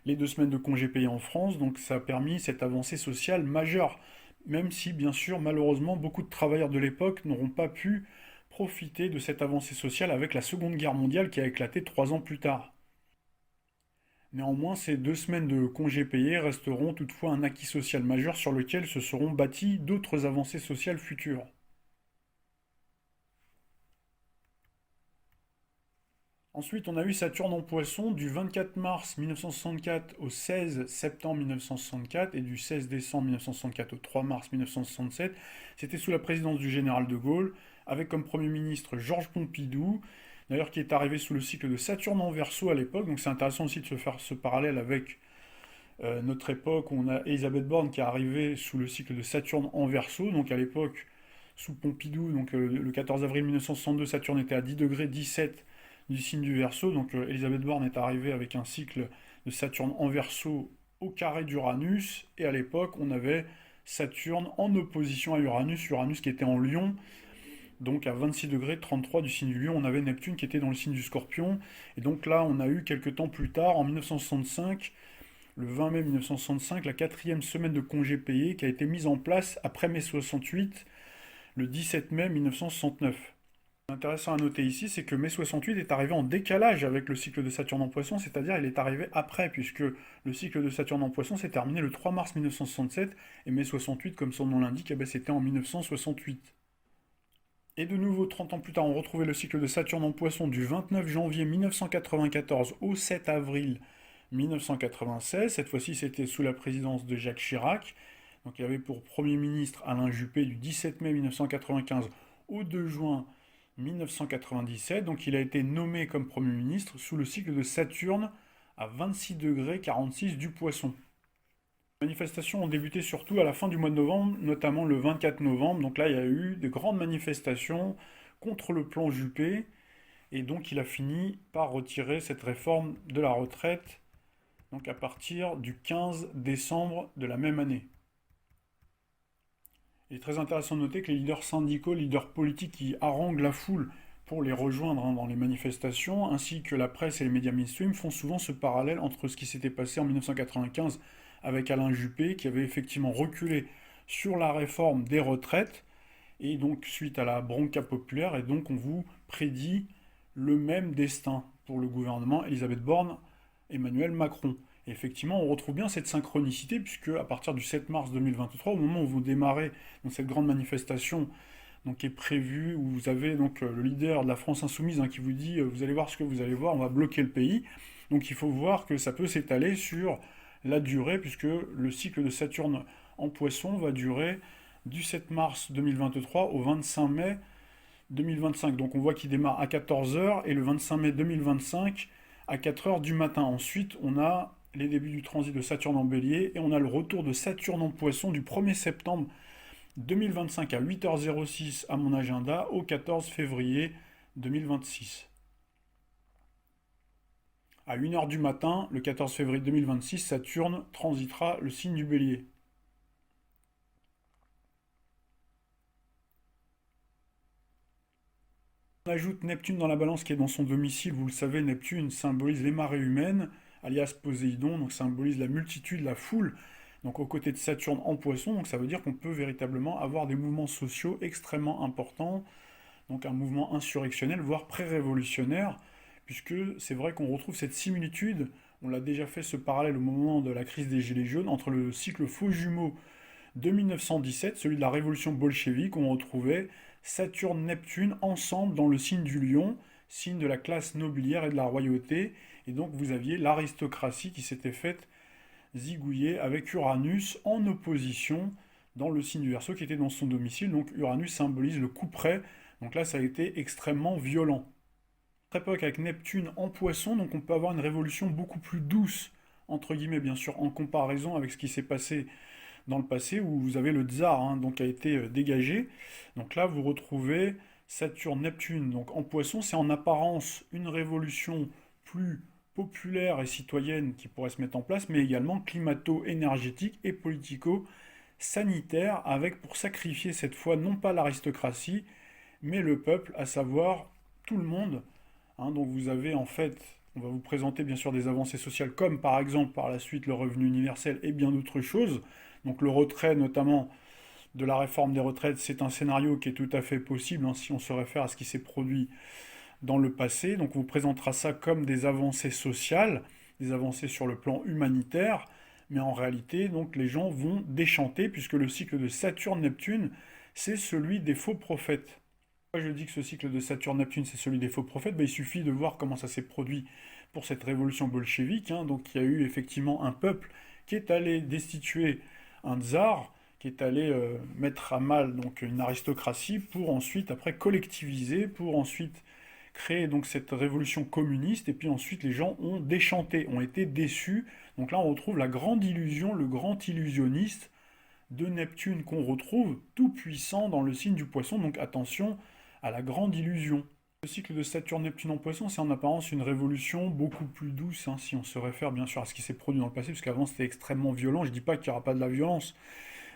les 2 semaines de congés payés en France, donc ça a permis cette avancée sociale majeure, même si bien sûr malheureusement beaucoup de travailleurs de l'époque n'auront pas pu profiter de cette avancée sociale avec la Seconde Guerre mondiale qui a éclaté 3 ans plus tard. Néanmoins, ces 2 semaines de congés payés resteront toutefois un acquis social majeur sur lequel se seront bâties d'autres avancées sociales futures. Ensuite, on a eu Saturne en Poisson du 24 mars 1964 au 16 septembre 1964 et du 16 décembre 1964 au 3 mars 1967. C'était sous la présidence du général de Gaulle, avec comme Premier ministre Georges Pompidou, d'ailleurs qui est arrivé sous le cycle de Saturne en Verseau à l'époque. Donc c'est intéressant aussi de se faire ce parallèle avec notre époque où on a Elisabeth Borne qui est arrivée sous le cycle de Saturne en Verseau. Donc à l'époque, sous Pompidou, donc le 14 avril 1962, Saturne était à 10 degrés 17 du signe du Verseau. Donc Elisabeth Borne est arrivée avec un cycle de Saturne en Verseau au carré d'Uranus. Et à l'époque, on avait Saturne en opposition à Uranus, Uranus qui était en Lion. Donc à 26 degrés 33 du signe du Lion, on avait Neptune qui était dans le signe du Scorpion. Et donc là, on a eu quelques temps plus tard, en 1965, le 20 mai 1965, la 4e semaine de congés payés qui a été mise en place après mai 68, le 17 mai 1969. Intéressant à noter ici, c'est que mai 68 est arrivé en décalage avec le cycle de Saturne en Poisson, c'est-à-dire il est arrivé après, puisque le cycle de Saturne en Poisson s'est terminé le 3 mars 1967, et mai 68, comme son nom l'indique, c'était en 1968. Et de nouveau, 30 ans plus tard, on retrouvait le cycle de Saturne en Poisson du 29 janvier 1994 au 7 avril 1996. Cette fois-ci, c'était sous la présidence de Jacques Chirac. Donc il y avait pour Premier ministre Alain Juppé du 17 mai 1995 au 2 juin 1997. Donc il a été nommé comme Premier ministre sous le cycle de Saturne à 26 degrés 46 du Poisson. Les manifestations ont débuté surtout à la fin du mois de novembre, notamment le 24 novembre. Donc là, il y a eu de grandes manifestations contre le plan Juppé. Et donc, il a fini par retirer cette réforme de la retraite donc à partir du 15 décembre de la même année. Il est très intéressant de noter que les leaders syndicaux, les leaders politiques qui haranguent la foule pour les rejoindre dans les manifestations, ainsi que la presse et les médias mainstream, font souvent ce parallèle entre ce qui s'était passé en 1995 avec Alain Juppé, qui avait effectivement reculé sur la réforme des retraites, et donc suite à la bronca populaire, et donc on vous prédit le même destin pour le gouvernement Elisabeth Borne, Emmanuel Macron. Et effectivement, on retrouve bien cette synchronicité, puisque à partir du 7 mars 2023, au moment où vous démarrez donc, cette grande manifestation donc, qui est prévue, où vous avez donc le leader de la France Insoumise qui vous dit « vous allez voir ce que vous allez voir, on va bloquer le pays », donc il faut voir que ça peut s'étaler sur la durée, puisque le cycle de Saturne en Poisson va durer du 7 mars 2023 au 25 mai 2025. Donc on voit qu'il démarre à 14h et le 25 mai 2025 à 4h du matin. Ensuite, on a les débuts du transit de Saturne en Bélier et on a le retour de Saturne en Poisson du 1er septembre 2025 à 8h06 à mon agenda au 14 février 2026. À 1h du matin, le 14 février 2026, Saturne transitera le signe du Bélier. On ajoute Neptune dans la balance qui est dans son domicile. Vous le savez, Neptune symbolise les marées humaines, alias Poséidon, donc symbolise la multitude, la foule, donc aux côtés de Saturne en Poisson. Donc ça veut dire qu'on peut véritablement avoir des mouvements sociaux extrêmement importants, donc un mouvement insurrectionnel, voire pré-révolutionnaire, puisque c'est vrai qu'on retrouve cette similitude, on l'a déjà fait ce parallèle au moment de la crise des Gilets jaunes, entre le cycle faux jumeau de 1917, celui de la révolution bolchevique, où on retrouvait Saturne-Neptune ensemble dans le signe du Lion, signe de la classe nobiliaire et de la royauté, et donc vous aviez l'aristocratie qui s'était faite zigouiller avec Uranus en opposition dans le signe du Verseau qui était dans son domicile, donc Uranus symbolise le coup près, donc là ça a été extrêmement violent. Époque avec Neptune en Poisson, donc on peut avoir une révolution beaucoup plus douce, entre guillemets bien sûr, en comparaison avec ce qui s'est passé dans le passé, où vous avez le tsar donc a été dégagé. Donc là vous retrouvez Saturne-Neptune donc en Poisson, c'est en apparence une révolution plus populaire et citoyenne qui pourrait se mettre en place, mais également climato-énergétique et sanitaire, avec pour sacrifier cette fois non pas l'aristocratie, mais le peuple, à savoir tout le monde. Donc vous avez en fait, on va vous présenter bien sûr des avancées sociales comme par exemple par la suite le revenu universel et bien d'autres choses. Donc le retrait notamment de la réforme des retraites, c'est un scénario qui est tout à fait possible si on se réfère à ce qui s'est produit dans le passé. Donc on vous présentera ça comme des avancées sociales, des avancées sur le plan humanitaire, mais en réalité, donc les gens vont déchanter puisque le cycle de Saturne-Neptune, c'est celui des faux prophètes. Pourquoi je dis que ce cycle de Saturne-Neptune, c'est celui des faux prophètes? Il suffit de voir comment ça s'est produit pour cette révolution bolchevique. Donc il y a eu effectivement un peuple qui est allé destituer un tsar, qui est allé mettre à mal donc une aristocratie pour ensuite, après, collectiviser, pour ensuite créer donc cette révolution communiste, et puis ensuite les gens ont déchanté, ont été déçus. Donc là on retrouve la grande illusion, le grand illusionniste de Neptune qu'on retrouve tout puissant dans le signe du Poisson, donc attention à la grande illusion. Le cycle de Saturne-Neptune en Poisson, c'est en apparence une révolution beaucoup plus douce, si on se réfère bien sûr à ce qui s'est produit dans le passé, parce qu'avant c'était extrêmement violent. Je dis pas qu'il n'y aura pas de la violence,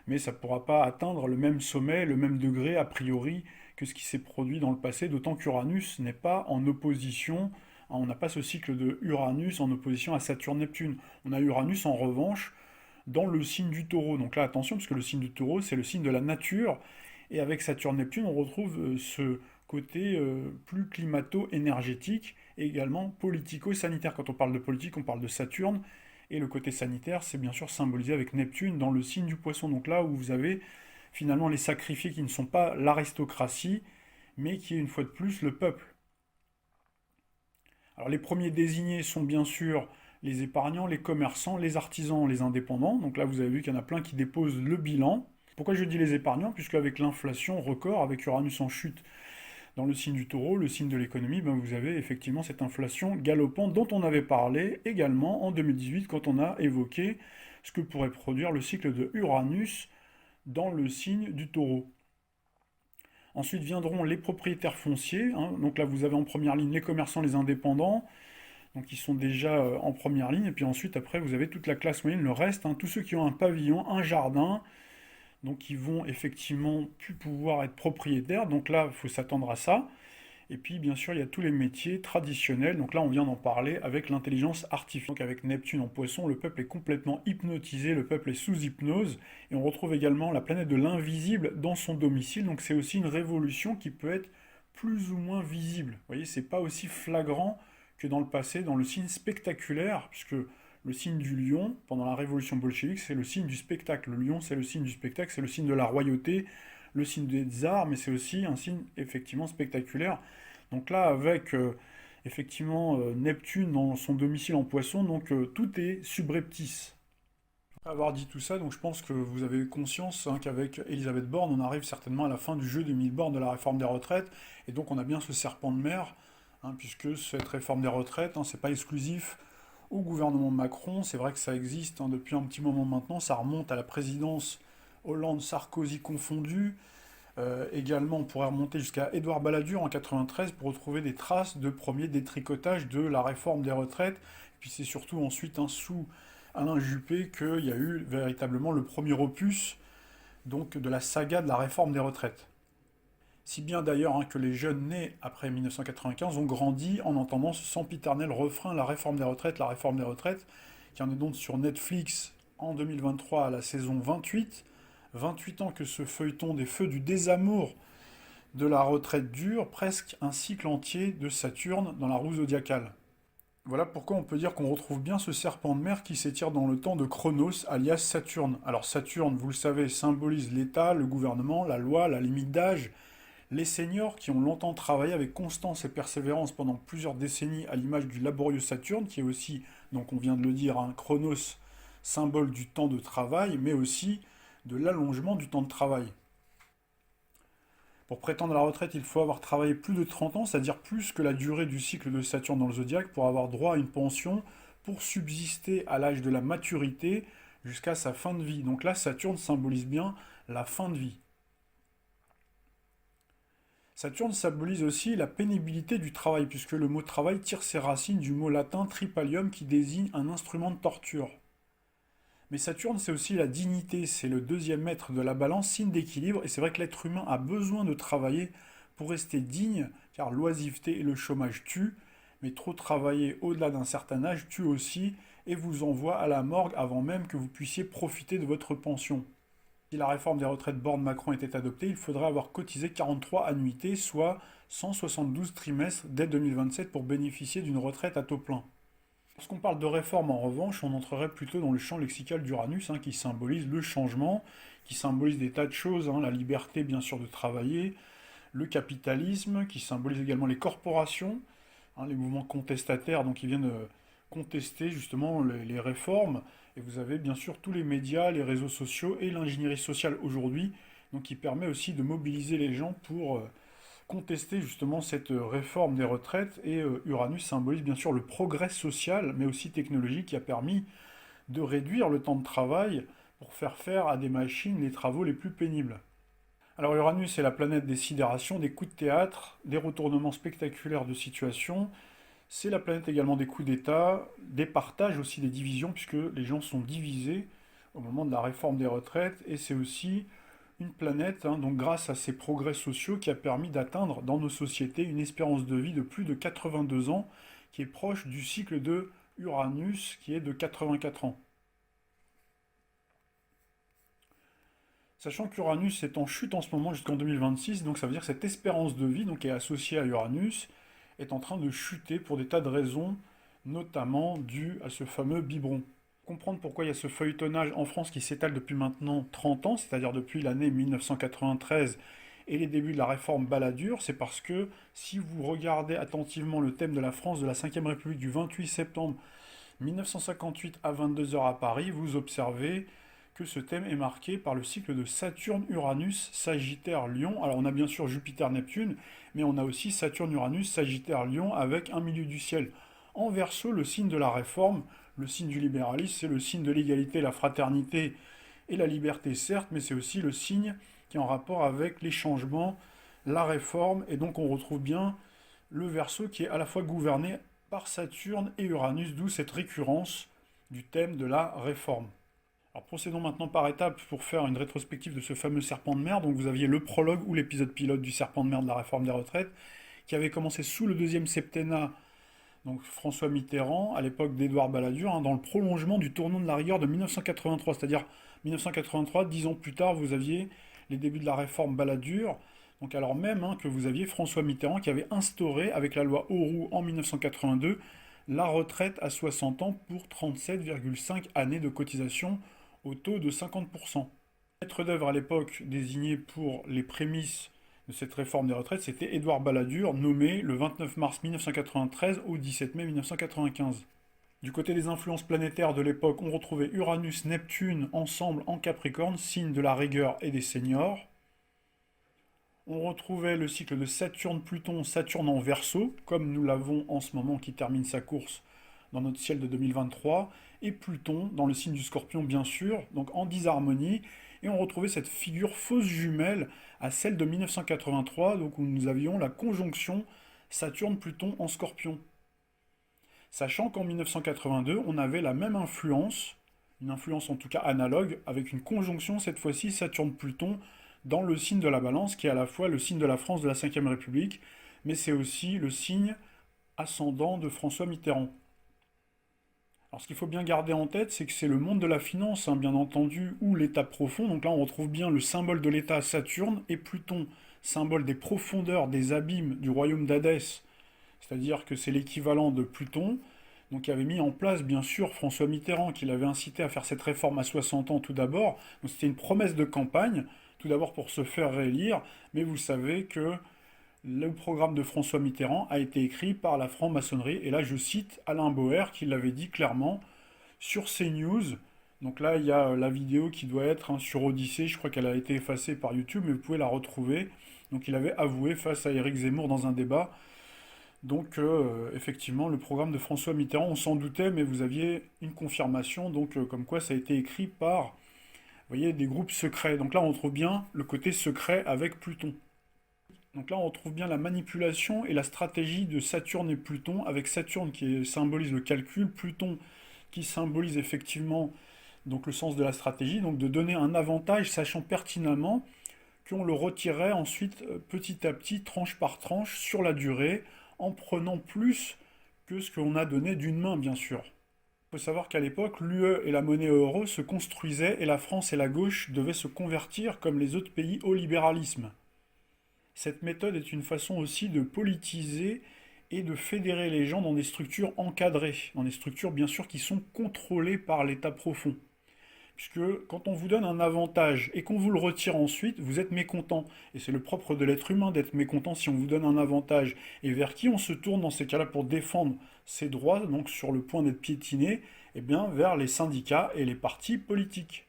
mais ça ne pourra pas atteindre le même sommet, le même degré a priori que ce qui s'est produit dans le passé, d'autant qu'Uranus n'est pas en opposition, on n'a pas ce cycle de Uranus en opposition à Saturne-Neptune. On a Uranus en revanche dans le signe du Taureau. Donc là attention, parce que le signe du Taureau c'est le signe de la nature, et avec Saturne-Neptune on retrouve ce côté plus climato-énergétique, et également politico-sanitaire. Quand on parle de politique, on parle de Saturne, et le côté sanitaire, c'est bien sûr symbolisé avec Neptune dans le signe du Poisson. Donc là où vous avez finalement les sacrifiés qui ne sont pas l'aristocratie, mais qui est une fois de plus le peuple. Alors les premiers désignés sont bien sûr les épargnants, les commerçants, les artisans, les indépendants. Donc là vous avez vu qu'il y en a plein qui déposent le bilan. Pourquoi je dis les épargnants? Puisque avec l'inflation record, avec Uranus en chute dans le signe du Taureau, le signe de l'économie, vous avez effectivement cette inflation galopante dont on avait parlé également en 2018 quand on a évoqué ce que pourrait produire le cycle de Uranus dans le signe du Taureau. Ensuite viendront les propriétaires fonciers. Donc là vous avez en première ligne les commerçants, les indépendants, donc ils sont déjà en première ligne. Et puis ensuite après vous avez toute la classe moyenne, le reste, tous ceux qui ont un pavillon, un jardin, donc ils vont effectivement plus pouvoir être propriétaires. Donc là, il faut s'attendre à ça. Et puis, bien sûr, il y a tous les métiers traditionnels. Donc là, on vient d'en parler avec l'intelligence artificielle. Donc avec Neptune en Poisson, le peuple est complètement hypnotisé, le peuple est sous hypnose. Et on retrouve également la planète de l'invisible dans son domicile. Donc c'est aussi une révolution qui peut être plus ou moins visible. Vous voyez, c'est pas aussi flagrant que dans le passé, dans le signe spectaculaire, puisque le signe du lion, pendant la révolution bolchevique, c'est le signe du spectacle. Le lion, c'est le signe du spectacle, c'est le signe de la royauté, le signe des tsars, mais c'est aussi un signe effectivement spectaculaire. Donc là, avec effectivement Neptune dans son domicile en Poisson, donc tout est subreptice. Après avoir dit tout ça, donc je pense que vous avez conscience qu'avec Elisabeth Borne, on arrive certainement à la fin du jeu des 1000 bornes de la réforme des retraites, et donc on a bien ce serpent de mer, puisque cette réforme des retraites, c'est pas exclusif au gouvernement Macron. C'est vrai que ça existe depuis un petit moment maintenant, ça remonte à la présidence Hollande-Sarkozy confondue. Également, on pourrait remonter jusqu'à Édouard Balladur en 93 pour retrouver des traces de premier détricotage de la réforme des retraites. Et puis c'est surtout ensuite sous Alain Juppé qu'il y a eu véritablement le premier opus donc, de la saga de la réforme des retraites. Si bien d'ailleurs que les jeunes nés après 1995 ont grandi en entendant ce sempiternel refrain « La réforme des retraites, qui en est donc sur Netflix en 2023 à la saison 28. 28 ans que ce feuilleton des feux du désamour de la retraite dure, presque un cycle entier de Saturne dans la roue zodiacale. Voilà pourquoi on peut dire qu'on retrouve bien ce serpent de mer qui s'étire dans le temps de Chronos, alias Saturne. Alors Saturne, vous le savez, symbolise l'État, le gouvernement, la loi, la limite d'âge. Les seniors qui ont longtemps travaillé avec constance et persévérance pendant plusieurs décennies à l'image du laborieux Saturne, qui est aussi, donc on vient de le dire, Chronos, symbole du temps de travail, mais aussi de l'allongement du temps de travail. Pour prétendre à la retraite, il faut avoir travaillé plus de 30 ans, c'est-à-dire plus que la durée du cycle de Saturne dans le zodiaque, pour avoir droit à une pension, pour subsister à l'âge de la maturité jusqu'à sa fin de vie. Donc là, Saturne symbolise bien la fin de vie. Saturne symbolise aussi la pénibilité du travail, puisque le mot travail tire ses racines du mot latin tripalium qui désigne un instrument de torture. Mais Saturne, c'est aussi la dignité, c'est le deuxième maître de la balance, signe d'équilibre, et c'est vrai que l'être humain a besoin de travailler pour rester digne, car l'oisiveté et le chômage tuent, mais trop travailler au-delà d'un certain âge tue aussi, et vous envoie à la morgue avant même que vous puissiez profiter de votre pension. Si la réforme des retraites Borne-Macron était adoptée, il faudrait avoir cotisé 43 annuités, soit 172 trimestres dès 2027 pour bénéficier d'une retraite à taux plein. Lorsqu'on parle de réforme, en revanche, on entrerait plutôt dans le champ lexical d'Uranus, qui symbolise le changement, qui symbolise des tas de choses, la liberté bien sûr de travailler, le capitalisme, qui symbolise également les corporations, les mouvements contestataires, donc qui viennent contester justement les réformes, et vous avez bien sûr tous les médias, les réseaux sociaux et l'ingénierie sociale aujourd'hui, donc qui permet aussi de mobiliser les gens pour contester justement cette réforme des retraites, et Uranus symbolise bien sûr le progrès social, mais aussi technologique, qui a permis de réduire le temps de travail pour faire à des machines les travaux les plus pénibles. Alors Uranus est la planète des sidérations, des coups de théâtre, des retournements spectaculaires de situation. C'est la planète également des coups d'État, des partages aussi, des divisions, puisque les gens sont divisés au moment de la réforme des retraites, et c'est aussi une planète, donc grâce à ses progrès sociaux, qui a permis d'atteindre dans nos sociétés une espérance de vie de plus de 82 ans, qui est proche du cycle de Uranus, qui est de 84 ans. Sachant qu'Uranus est en chute en ce moment jusqu'en 2026, donc ça veut dire que cette espérance de vie, donc, qui est associée à Uranus, est en train de chuter pour des tas de raisons, notamment dues à ce fameux biberon. Comprendre pourquoi il y a ce feuilletonnage en France qui s'étale depuis maintenant 30 ans, c'est-à-dire depuis l'année 1993 et les débuts de la réforme Balladur, c'est parce que si vous regardez attentivement le thème de la France de la Ve République du 28 septembre 1958 à 22h à Paris, vous observez que ce thème est marqué par le cycle de Saturne-Uranus, Sagittaire-Lion. Alors on a bien sûr Jupiter-Neptune, mais on a aussi Saturne-Uranus, Sagittaire-Lion avec un milieu du ciel en Verseau, le signe de la réforme, le signe du libéralisme, c'est le signe de l'égalité, la fraternité et la liberté certes, mais c'est aussi le signe qui est en rapport avec les changements, la réforme, et donc on retrouve bien le Verseau qui est à la fois gouverné par Saturne et Uranus, d'où cette récurrence du thème de la réforme. Alors procédons maintenant par étapes pour faire une rétrospective de ce fameux serpent de mer. Donc vous aviez le prologue ou l'épisode pilote du serpent de mer de la réforme des retraites, qui avait commencé sous le deuxième septennat, donc François Mitterrand, à l'époque d'Édouard Balladur, dans le prolongement du tournant de la rigueur de 1983. C'est-à-dire 1983, 10 ans plus tard, vous aviez les débuts de la réforme Balladur, donc alors même que vous aviez François Mitterrand qui avait instauré, avec la loi Auroux en 1982, la retraite à 60 ans pour 37,5 années de cotisation au taux de 50%. Maître d'œuvre à l'époque désigné pour les prémices de cette réforme des retraites, c'était Édouard Balladur, nommé le 29 mars 1993 au 17 mai 1995. Du côté des influences planétaires de l'époque, on retrouvait Uranus-Neptune ensemble en Capricorne, signe de la rigueur et des seniors. On retrouvait le cycle de Saturne-Pluton, Saturne en Verseau, comme nous l'avons en ce moment qui termine sa course dans notre ciel de 2023, et Pluton dans le signe du Scorpion bien sûr, donc en disharmonie, et on retrouvait cette figure fausse jumelle à celle de 1983, donc où nous avions la conjonction Saturne-Pluton en Scorpion. Sachant qu'en 1982, on avait la même influence, une influence en tout cas analogue, avec une conjonction cette fois-ci Saturne-Pluton dans le signe de la Balance, qui est à la fois le signe de la France de la Ve République, mais c'est aussi le signe ascendant de François Mitterrand. Alors ce qu'il faut bien garder en tête, c'est que c'est le monde de la finance, bien entendu, ou l'état profond. Donc là, on retrouve bien le symbole de l'état Saturne, et Pluton, symbole des profondeurs, des abîmes du royaume d'Hadès, c'est-à-dire que c'est l'équivalent de Pluton, donc qui avait mis en place, bien sûr, François Mitterrand, qui l'avait incité à faire cette réforme à 60 ans tout d'abord. Donc c'était une promesse de campagne, tout d'abord pour se faire réélire, mais vous savez que le programme de François Mitterrand a été écrit par la franc-maçonnerie, et là je cite Alain Boer qui l'avait dit clairement sur CNews. Donc là il y a la vidéo qui doit être sur Odyssée, je crois qu'elle a été effacée par YouTube, mais vous pouvez la retrouver. Donc il avait avoué face à Éric Zemmour dans un débat, donc effectivement le programme de François Mitterrand, on s'en doutait, mais vous aviez une confirmation, donc comme quoi ça a été écrit par, vous voyez, des groupes secrets. Donc là on retrouve bien le côté secret avec Pluton. Donc là, on retrouve bien la manipulation et la stratégie de Saturne et Pluton, avec Saturne qui symbolise le calcul, Pluton qui symbolise effectivement Donc le sens de la stratégie, donc de donner un avantage, sachant pertinemment qu'on le retirerait ensuite petit à petit, tranche par tranche, sur la durée, en prenant plus que ce qu'on a donné d'une main, bien sûr. Il faut savoir qu'à l'époque, l'UE et la monnaie euro se construisaient et la France et la gauche devaient se convertir, comme les autres pays, au libéralisme. Cette méthode est une façon aussi de politiser et de fédérer les gens dans des structures encadrées, dans des structures bien sûr qui sont contrôlées par l'État profond. Puisque quand on vous donne un avantage et qu'on vous le retire ensuite, vous êtes mécontent. Et c'est le propre de l'être humain d'être mécontent si on vous donne un avantage. Et vers qui on se tourne dans ces cas-là pour défendre ses droits, donc sur le point d'être piétiné? Eh bien, vers les syndicats et les partis politiques.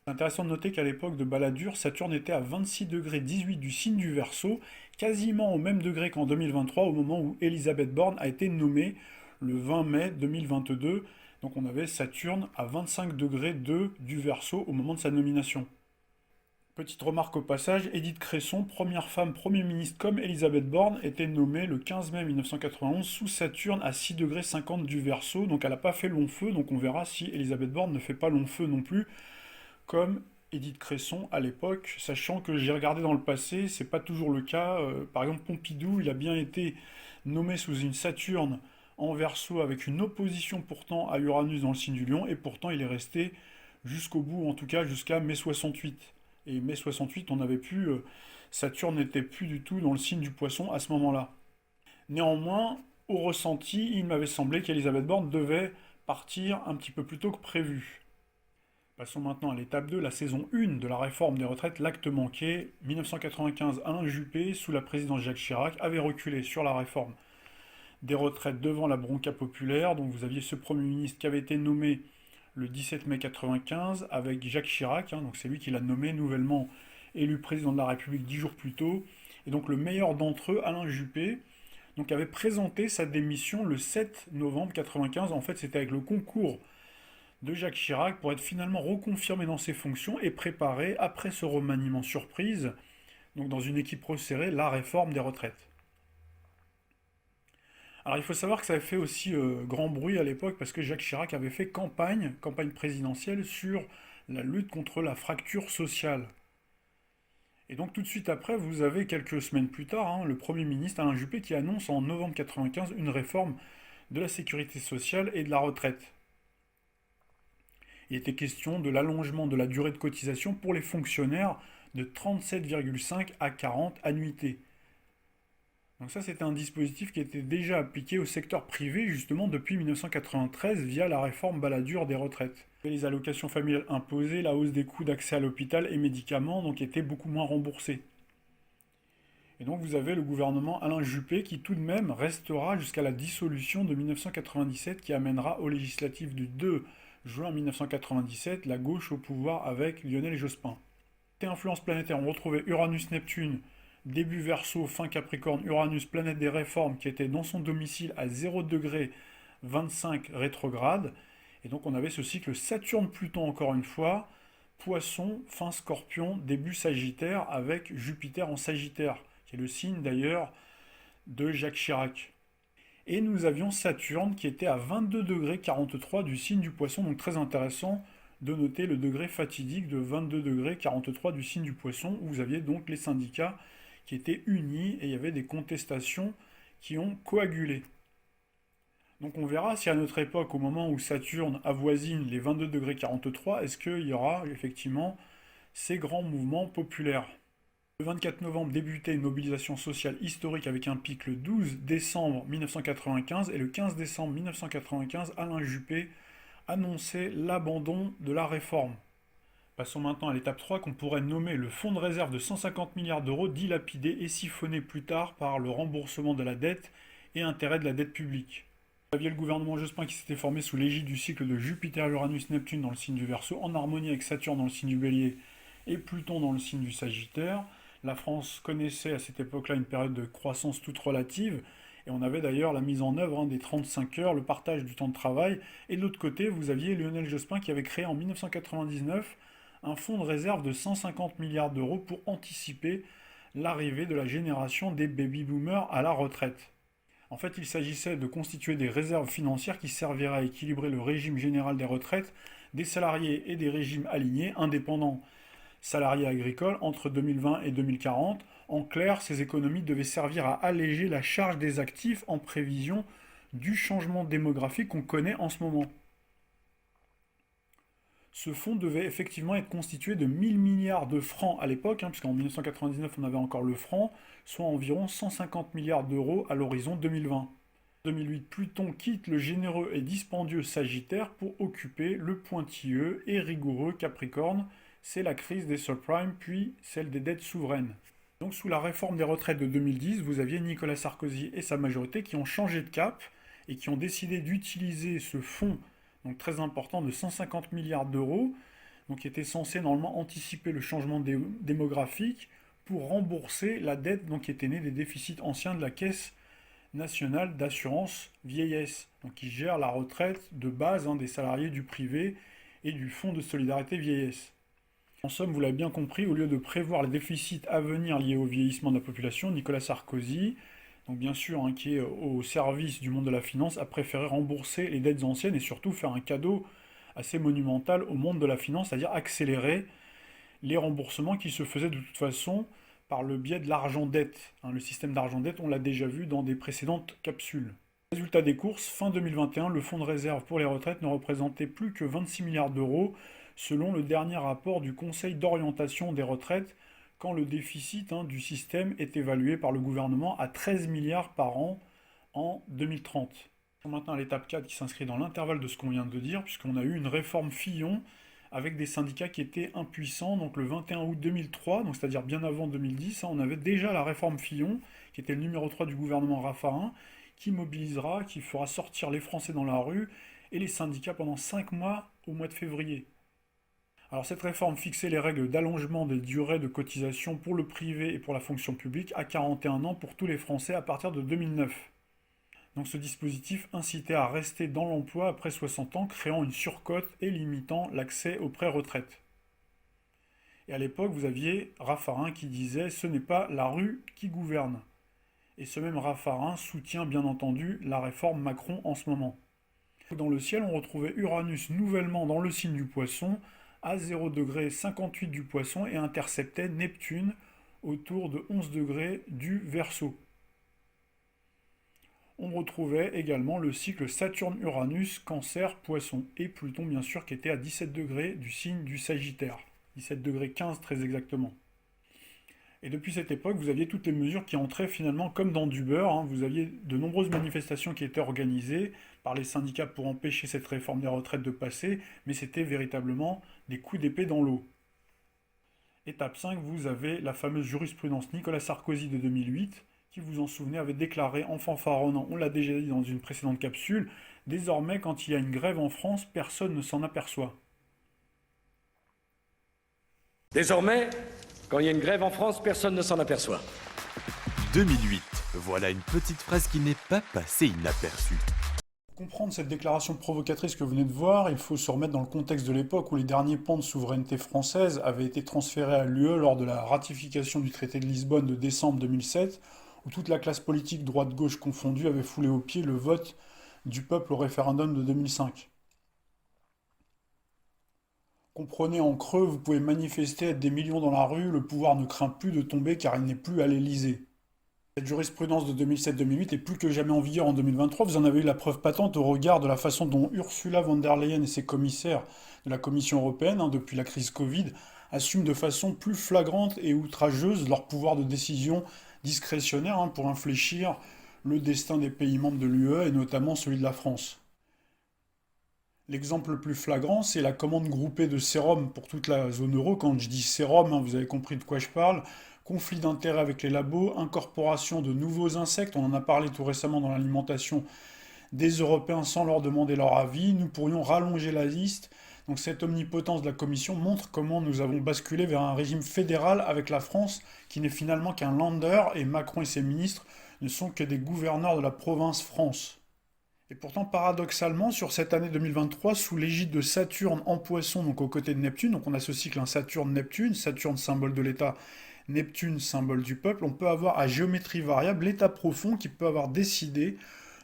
C'est intéressant de noter qu'à l'époque de Balladur, Saturne était à 26 degrés 18 du signe du Verseau, quasiment au même degré qu'en 2023, au moment où Elisabeth Borne a été nommée le 20 mai 2022. Donc on avait Saturne à 25 degrés 2 du Verseau au moment de sa nomination. Petite remarque au passage, Édith Cresson, première femme Premier ministre comme Elisabeth Borne, était nommée le 15 mai 1991 sous Saturne à 6 degrés 50 du Verseau, donc elle n'a pas fait long feu, donc on verra si Elisabeth Borne ne fait pas long feu non plus, comme Édith Cresson à l'époque, sachant que j'ai regardé dans le passé, c'est pas toujours le cas. Par exemple Pompidou, il a bien été nommé sous une Saturne en Verseau avec une opposition pourtant à Uranus dans le signe du Lion, et pourtant il est resté jusqu'au bout, en tout cas jusqu'à mai 68. Et mai 68, on n'avait plus, Saturne n'était plus du tout dans le signe du Poisson à ce moment-là. Néanmoins, au ressenti, il m'avait semblé qu'Elisabeth Borne devait partir un petit peu plus tôt que prévu. Passons maintenant à l'étape 2, la saison 1 de la réforme des retraites, l'acte manqué. 1995, Alain Juppé, sous la présidence Jacques Chirac, avait reculé sur la réforme des retraites devant la bronca populaire. Donc vous aviez ce Premier ministre qui avait été nommé le 17 mai 1995 avec Jacques Chirac, donc c'est lui qui l'a nommé, nouvellement élu président de la République 10 jours plus tôt. Et donc le meilleur d'entre eux, Alain Juppé, donc avait présenté sa démission le 7 novembre 1995. En fait, c'était avec le concours de Jacques Chirac pour être finalement reconfirmé dans ses fonctions et préparer, après ce remaniement surprise, donc dans une équipe resserrée, la réforme des retraites. Alors il faut savoir que ça avait fait aussi grand bruit à l'époque parce que Jacques Chirac avait fait campagne présidentielle sur la lutte contre la fracture sociale. Et donc tout de suite après, vous avez quelques semaines plus tard, le Premier ministre Alain Juppé qui annonce en novembre 1995 une réforme de la sécurité sociale et de la retraite. Il était question de l'allongement de la durée de cotisation pour les fonctionnaires de 37,5 à 40 annuités. Donc ça, c'était un dispositif qui était déjà appliqué au secteur privé, justement, depuis 1993, via la réforme Balladur des retraites. Les allocations familiales imposées, la hausse des coûts d'accès à l'hôpital et médicaments, donc étaient beaucoup moins remboursés. Et donc vous avez le gouvernement Alain Juppé qui tout de même restera jusqu'à la dissolution de 1997, qui amènera aux législatives du 2 juin 1997 la gauche au pouvoir avec Lionel Jospin. Côté influence planétaire, on retrouvait Uranus-Neptune, début Verseau, fin Capricorne, Uranus, planète des réformes, qui était dans son domicile à 0 degré 25 rétrograde. Et donc on avait ce cycle Saturne-Pluton encore une fois, Poisson, fin Scorpion, début Sagittaire, avec Jupiter en Sagittaire, qui est le signe d'ailleurs de Jacques Chirac. Et nous avions Saturne qui était à 22 degrés 43 du signe du Poisson, donc très intéressant de noter le degré fatidique de 22 degrés 43 du signe du Poisson, où vous aviez donc les syndicats qui étaient unis et il y avait des contestations qui ont coagulé. Donc on verra si à notre époque, au moment où Saturne avoisine les 22 degrés 43, est-ce qu'il y aura effectivement ces grands mouvements populaires. Le 24 novembre débutait une mobilisation sociale historique avec un pic le 12 décembre 1995 et le 15 décembre 1995, Alain Juppé annonçait l'abandon de la réforme. Passons maintenant à l'étape 3 qu'on pourrait nommer le fonds de réserve de 150 milliards d'euros dilapidé et siphonné plus tard par le remboursement de la dette et intérêt de la dette publique. Vous aviez le gouvernement Jospin qui s'était formé sous l'égide du cycle de Jupiter, Uranus, Neptune dans le signe du Verseau, en harmonie avec Saturne dans le signe du Bélier et Pluton dans le signe du Sagittaire. La France connaissait à cette époque-là une période de croissance toute relative, et on avait d'ailleurs la mise en œuvre des 35 heures, le partage du temps de travail, et de l'autre côté, vous aviez Lionel Jospin qui avait créé en 1999 un fonds de réserve de 150 milliards d'euros pour anticiper l'arrivée de la génération des baby-boomers à la retraite. En fait, il s'agissait de constituer des réserves financières qui serviraient à équilibrer le régime général des retraites des salariés et des régimes alignés, indépendants, salariés agricoles, entre 2020 et 2040. En clair, ces économies devaient servir à alléger la charge des actifs en prévision du changement démographique qu'on connaît en ce moment. Ce fonds devait effectivement être constitué de 1000 milliards de francs à l'époque, puisqu'en 1999 on avait encore le franc, soit environ 150 milliards d'euros à l'horizon 2020. En 2008, Pluton quitte le généreux et dispendieux Sagittaire pour occuper le pointilleux et rigoureux Capricorne. C'est la crise des subprimes, puis celle des dettes souveraines. Donc sous la réforme des retraites de 2010, vous aviez Nicolas Sarkozy et sa majorité qui ont changé de cap et qui ont décidé d'utiliser ce fonds donc très important de 150 milliards d'euros, donc qui était censé normalement anticiper le changement démographique pour rembourser la dette donc, qui était née des déficits anciens de la Caisse nationale d'assurance vieillesse, donc qui gère la retraite de base des salariés du privé et du Fonds de solidarité vieillesse. En somme, vous l'avez bien compris, au lieu de prévoir les déficits à venir liés au vieillissement de la population, Nicolas Sarkozy, donc bien sûr, qui est au service du monde de la finance, a préféré rembourser les dettes anciennes et surtout faire un cadeau assez monumental au monde de la finance, c'est-à-dire accélérer les remboursements qui se faisaient de toute façon par le biais de l'argent-dette. Le système d'argent-dette, on l'a déjà vu dans des précédentes capsules. Résultat des courses, fin 2021, le fonds de réserve pour les retraites ne représentait plus que 26 milliards d'euros, selon le dernier rapport du Conseil d'orientation des retraites, quand le déficit du système est évalué par le gouvernement à 13 milliards par an en 2030. Maintenant à l'étape 4 qui s'inscrit dans l'intervalle de ce qu'on vient de dire, puisqu'on a eu une réforme Fillon avec des syndicats qui étaient impuissants. Donc le 21 août 2003, donc c'est-à-dire bien avant 2010, on avait déjà la réforme Fillon, qui était le numéro 3 du gouvernement Raffarin, qui mobilisera, qui fera sortir les Français dans la rue et les syndicats pendant 5 mois au mois de février. Alors cette réforme fixait les règles d'allongement des durées de cotisation pour le privé et pour la fonction publique à 41 ans pour tous les Français à partir de 2009. Donc ce dispositif incitait à rester dans l'emploi après 60 ans, créant une surcote et limitant l'accès aux pré-retraites. Et à l'époque, vous aviez Raffarin qui disait « ce n'est pas la rue qui gouverne ». Et ce même Raffarin soutient bien entendu la réforme Macron en ce moment. Dans le ciel, on retrouvait Uranus nouvellement dans le signe du Poisson, à 0 degré 58 du Poisson, et interceptait Neptune autour de 11 degrés du Verseau. On retrouvait également le cycle Saturne-Uranus, Cancer-Poisson, et Pluton bien sûr qui était à 17 degrés du signe du Sagittaire, 17 degrés 15 très exactement. Et depuis cette époque, vous aviez toutes les mesures qui entraient finalement comme dans du beurre. Vous aviez de nombreuses manifestations qui étaient organisées par les syndicats pour empêcher cette réforme des retraites de passer, mais c'était véritablement des coups d'épée dans l'eau. Étape 5, vous avez la fameuse jurisprudence Nicolas Sarkozy de 2008, qui, vous en souvenez, avait déclaré en fanfaronnant, on l'a déjà dit dans une précédente capsule, désormais quand il y a une grève en France, personne ne s'en aperçoit. Désormais, quand il y a une grève en France, personne ne s'en aperçoit. 2008, voilà une petite phrase qui n'est pas passée inaperçue. Pour comprendre cette déclaration provocatrice que vous venez de voir, il faut se remettre dans le contexte de l'époque où les derniers pans de souveraineté française avaient été transférés à l'UE lors de la ratification du traité de Lisbonne de décembre 2007, où toute la classe politique droite-gauche confondue avait foulé aux pieds le vote du peuple au référendum de 2005. Comprenez en creux, vous pouvez manifester, être des millions dans la rue, le pouvoir ne craint plus de tomber car il n'est plus à l'Élysée. Cette jurisprudence de 2007-2008 est plus que jamais en vigueur en 2023, vous en avez eu la preuve patente au regard de la façon dont Ursula von der Leyen et ses commissaires de la Commission européenne, depuis la crise Covid, assument de façon plus flagrante et outrageuse leur pouvoir de décision discrétionnaire pour infléchir le destin des pays membres de l'UE et notamment celui de la France. L'exemple le plus flagrant, c'est la commande groupée de sérum pour toute la zone euro. Quand je dis sérum, vous avez compris de quoi je parle. Conflit d'intérêts avec les labos, incorporation de nouveaux insectes, on en a parlé tout récemment dans l'alimentation des Européens sans leur demander leur avis. Nous pourrions rallonger la liste. Donc cette omnipotence de la Commission montre comment nous avons basculé vers un régime fédéral avec la France qui n'est finalement qu'un Länder et Macron et ses ministres ne sont que des gouverneurs de la province France. Et pourtant, paradoxalement, sur cette année 2023, sous l'égide de Saturne en Poisson, donc aux côtés de Neptune, donc on a ce cycle Saturne-Neptune, Saturne symbole de l'État, Neptune symbole du peuple, on peut avoir à géométrie variable l'État profond qui peut avoir décidé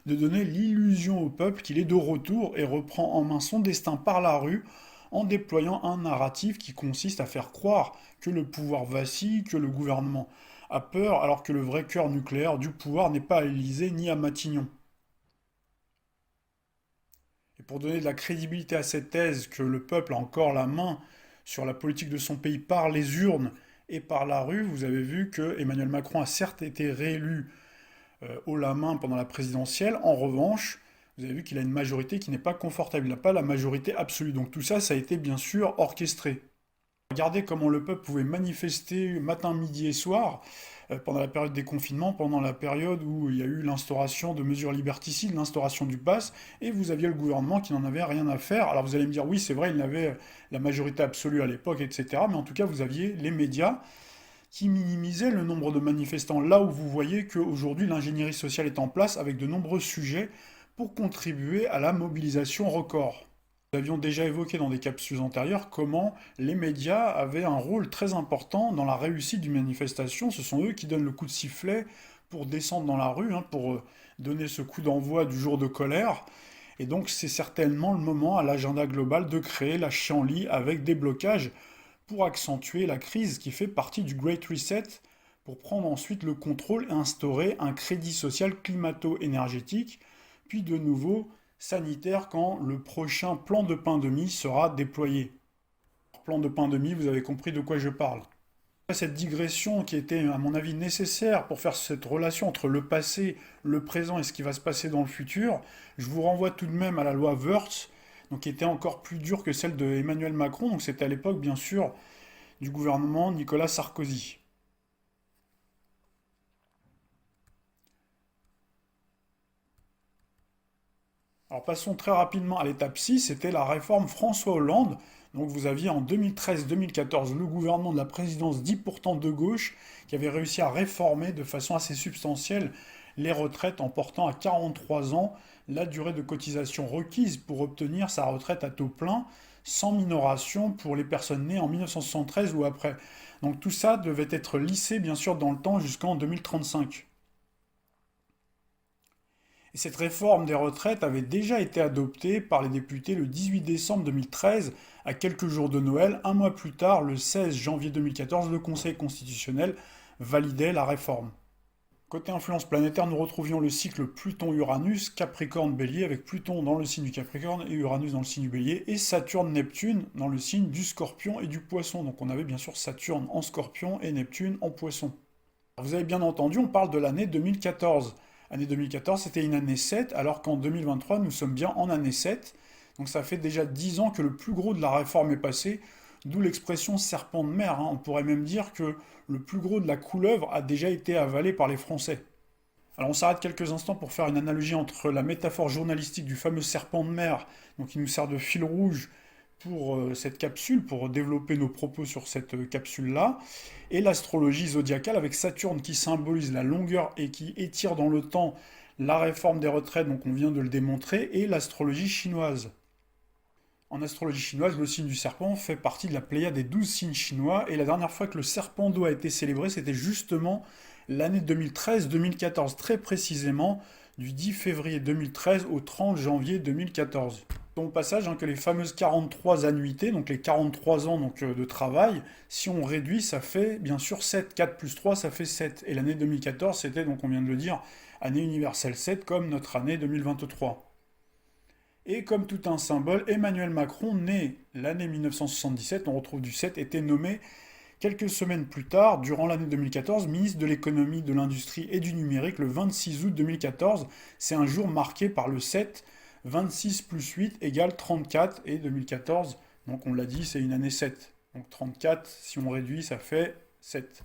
de donner l'illusion au peuple qu'il est de retour et reprend en main son destin par la rue, en déployant un narratif qui consiste à faire croire que le pouvoir vacille, que le gouvernement a peur, alors que le vrai cœur nucléaire du pouvoir n'est pas à l'Élysée ni à Matignon. Et pour donner de la crédibilité à cette thèse que le peuple a encore la main sur la politique de son pays par les urnes et par la rue, vous avez vu que Emmanuel Macron a certes été réélu haut la main pendant la présidentielle. En revanche, vous avez vu qu'il a une majorité qui n'est pas confortable. Il n'a pas la majorité absolue. Donc tout ça, ça a été bien sûr orchestré. Regardez comment le peuple pouvait manifester matin, midi et soir pendant la période des confinements, pendant la période où il y a eu l'instauration de mesures liberticides, l'instauration du pass, et vous aviez le gouvernement qui n'en avait rien à faire. Alors vous allez me dire, oui, c'est vrai, il avait la majorité absolue à l'époque, etc. Mais en tout cas, vous aviez les médias qui minimisaient le nombre de manifestants. Là où vous voyez qu'aujourd'hui, l'ingénierie sociale est en place avec de nombreux sujets pour contribuer à la mobilisation record. Nous avions déjà évoqué dans des capsules antérieures comment les médias avaient un rôle très important dans la réussite d'une manifestation. Ce sont eux qui donnent le coup de sifflet pour descendre dans la rue, pour donner ce coup d'envoi du jour de colère. Et donc c'est certainement le moment à l'agenda global de créer la chienlit avec des blocages pour accentuer la crise qui fait partie du Great Reset, pour prendre ensuite le contrôle et instaurer un crédit social climato-énergétique, puis de nouveau sanitaire quand le prochain plan de pain de mie sera déployé. Plan de pain de mie, vous avez compris de quoi je parle. Cette digression qui était à mon avis nécessaire pour faire cette relation entre le passé, le présent et ce qui va se passer dans le futur, je vous renvoie tout de même à la loi Wörth, donc qui était encore plus dure que celle de Emmanuel Macron, donc c'était à l'époque bien sûr du gouvernement Nicolas Sarkozy. Alors passons très rapidement à l'étape 6, c'était la réforme François Hollande. Donc vous aviez en 2013-2014 le gouvernement de la présidence dit pourtant de gauche qui avait réussi à réformer de façon assez substantielle les retraites en portant à 43 ans la durée de cotisation requise pour obtenir sa retraite à taux plein sans minoration pour les personnes nées en 1973 ou après. Donc tout ça devait être lissé bien sûr dans le temps jusqu'en 2035. Et cette réforme des retraites avait déjà été adoptée par les députés le 18 décembre 2013, à quelques jours de Noël. Un mois plus tard, le 16 janvier 2014, le Conseil constitutionnel validait la réforme. Côté influence planétaire, nous retrouvions le cycle Pluton-Uranus, Capricorne-Bélier, avec Pluton dans le signe du Capricorne et Uranus dans le signe du Bélier, et Saturne-Neptune dans le signe du Scorpion et du Poisson. Donc on avait bien sûr Saturne en Scorpion et Neptune en Poisson. Vous avez bien entendu, on parle de l'année 2014. Année 2014, c'était une année 7, alors qu'en 2023, nous sommes bien en année 7. Donc ça fait déjà 10 ans que le plus gros de la réforme est passé, d'où l'expression serpent de mer. On pourrait même dire que le plus gros de la couleuvre a déjà été avalé par les Français. Alors on s'arrête quelques instants pour faire une analogie entre la métaphore journalistique du fameux serpent de mer, donc qui nous sert de fil rouge pour cette capsule, pour développer nos propos sur cette capsule-là, et l'astrologie zodiacale avec Saturne qui symbolise la longueur et qui étire dans le temps la réforme des retraites, donc on vient de le démontrer, et l'astrologie chinoise. En astrologie chinoise, le signe du serpent fait partie de la pléiade des 12 signes chinois, et la dernière fois que le serpent d'eau a été célébré, c'était justement l'année 2013-2014, très précisément du 10 février 2013 au 30 janvier 2014. Au passage que les fameuses 43 annuités, donc les 43 ans de travail, si on réduit, ça fait bien sûr 7. 4 plus 3, ça fait 7. Et l'année 2014, c'était, donc on vient de le dire, année universelle 7, comme notre année 2023. Et comme tout un symbole, Emmanuel Macron, né l'année 1977, on retrouve du 7, était nommé quelques semaines plus tard, durant l'année 2014, ministre de l'économie, de l'industrie et du numérique, le 26 août 2014. C'est un jour marqué par le 7. 26 plus 8 égale 34, et 2014, donc on l'a dit, c'est une année 7. Donc 34, si on réduit, ça fait 7.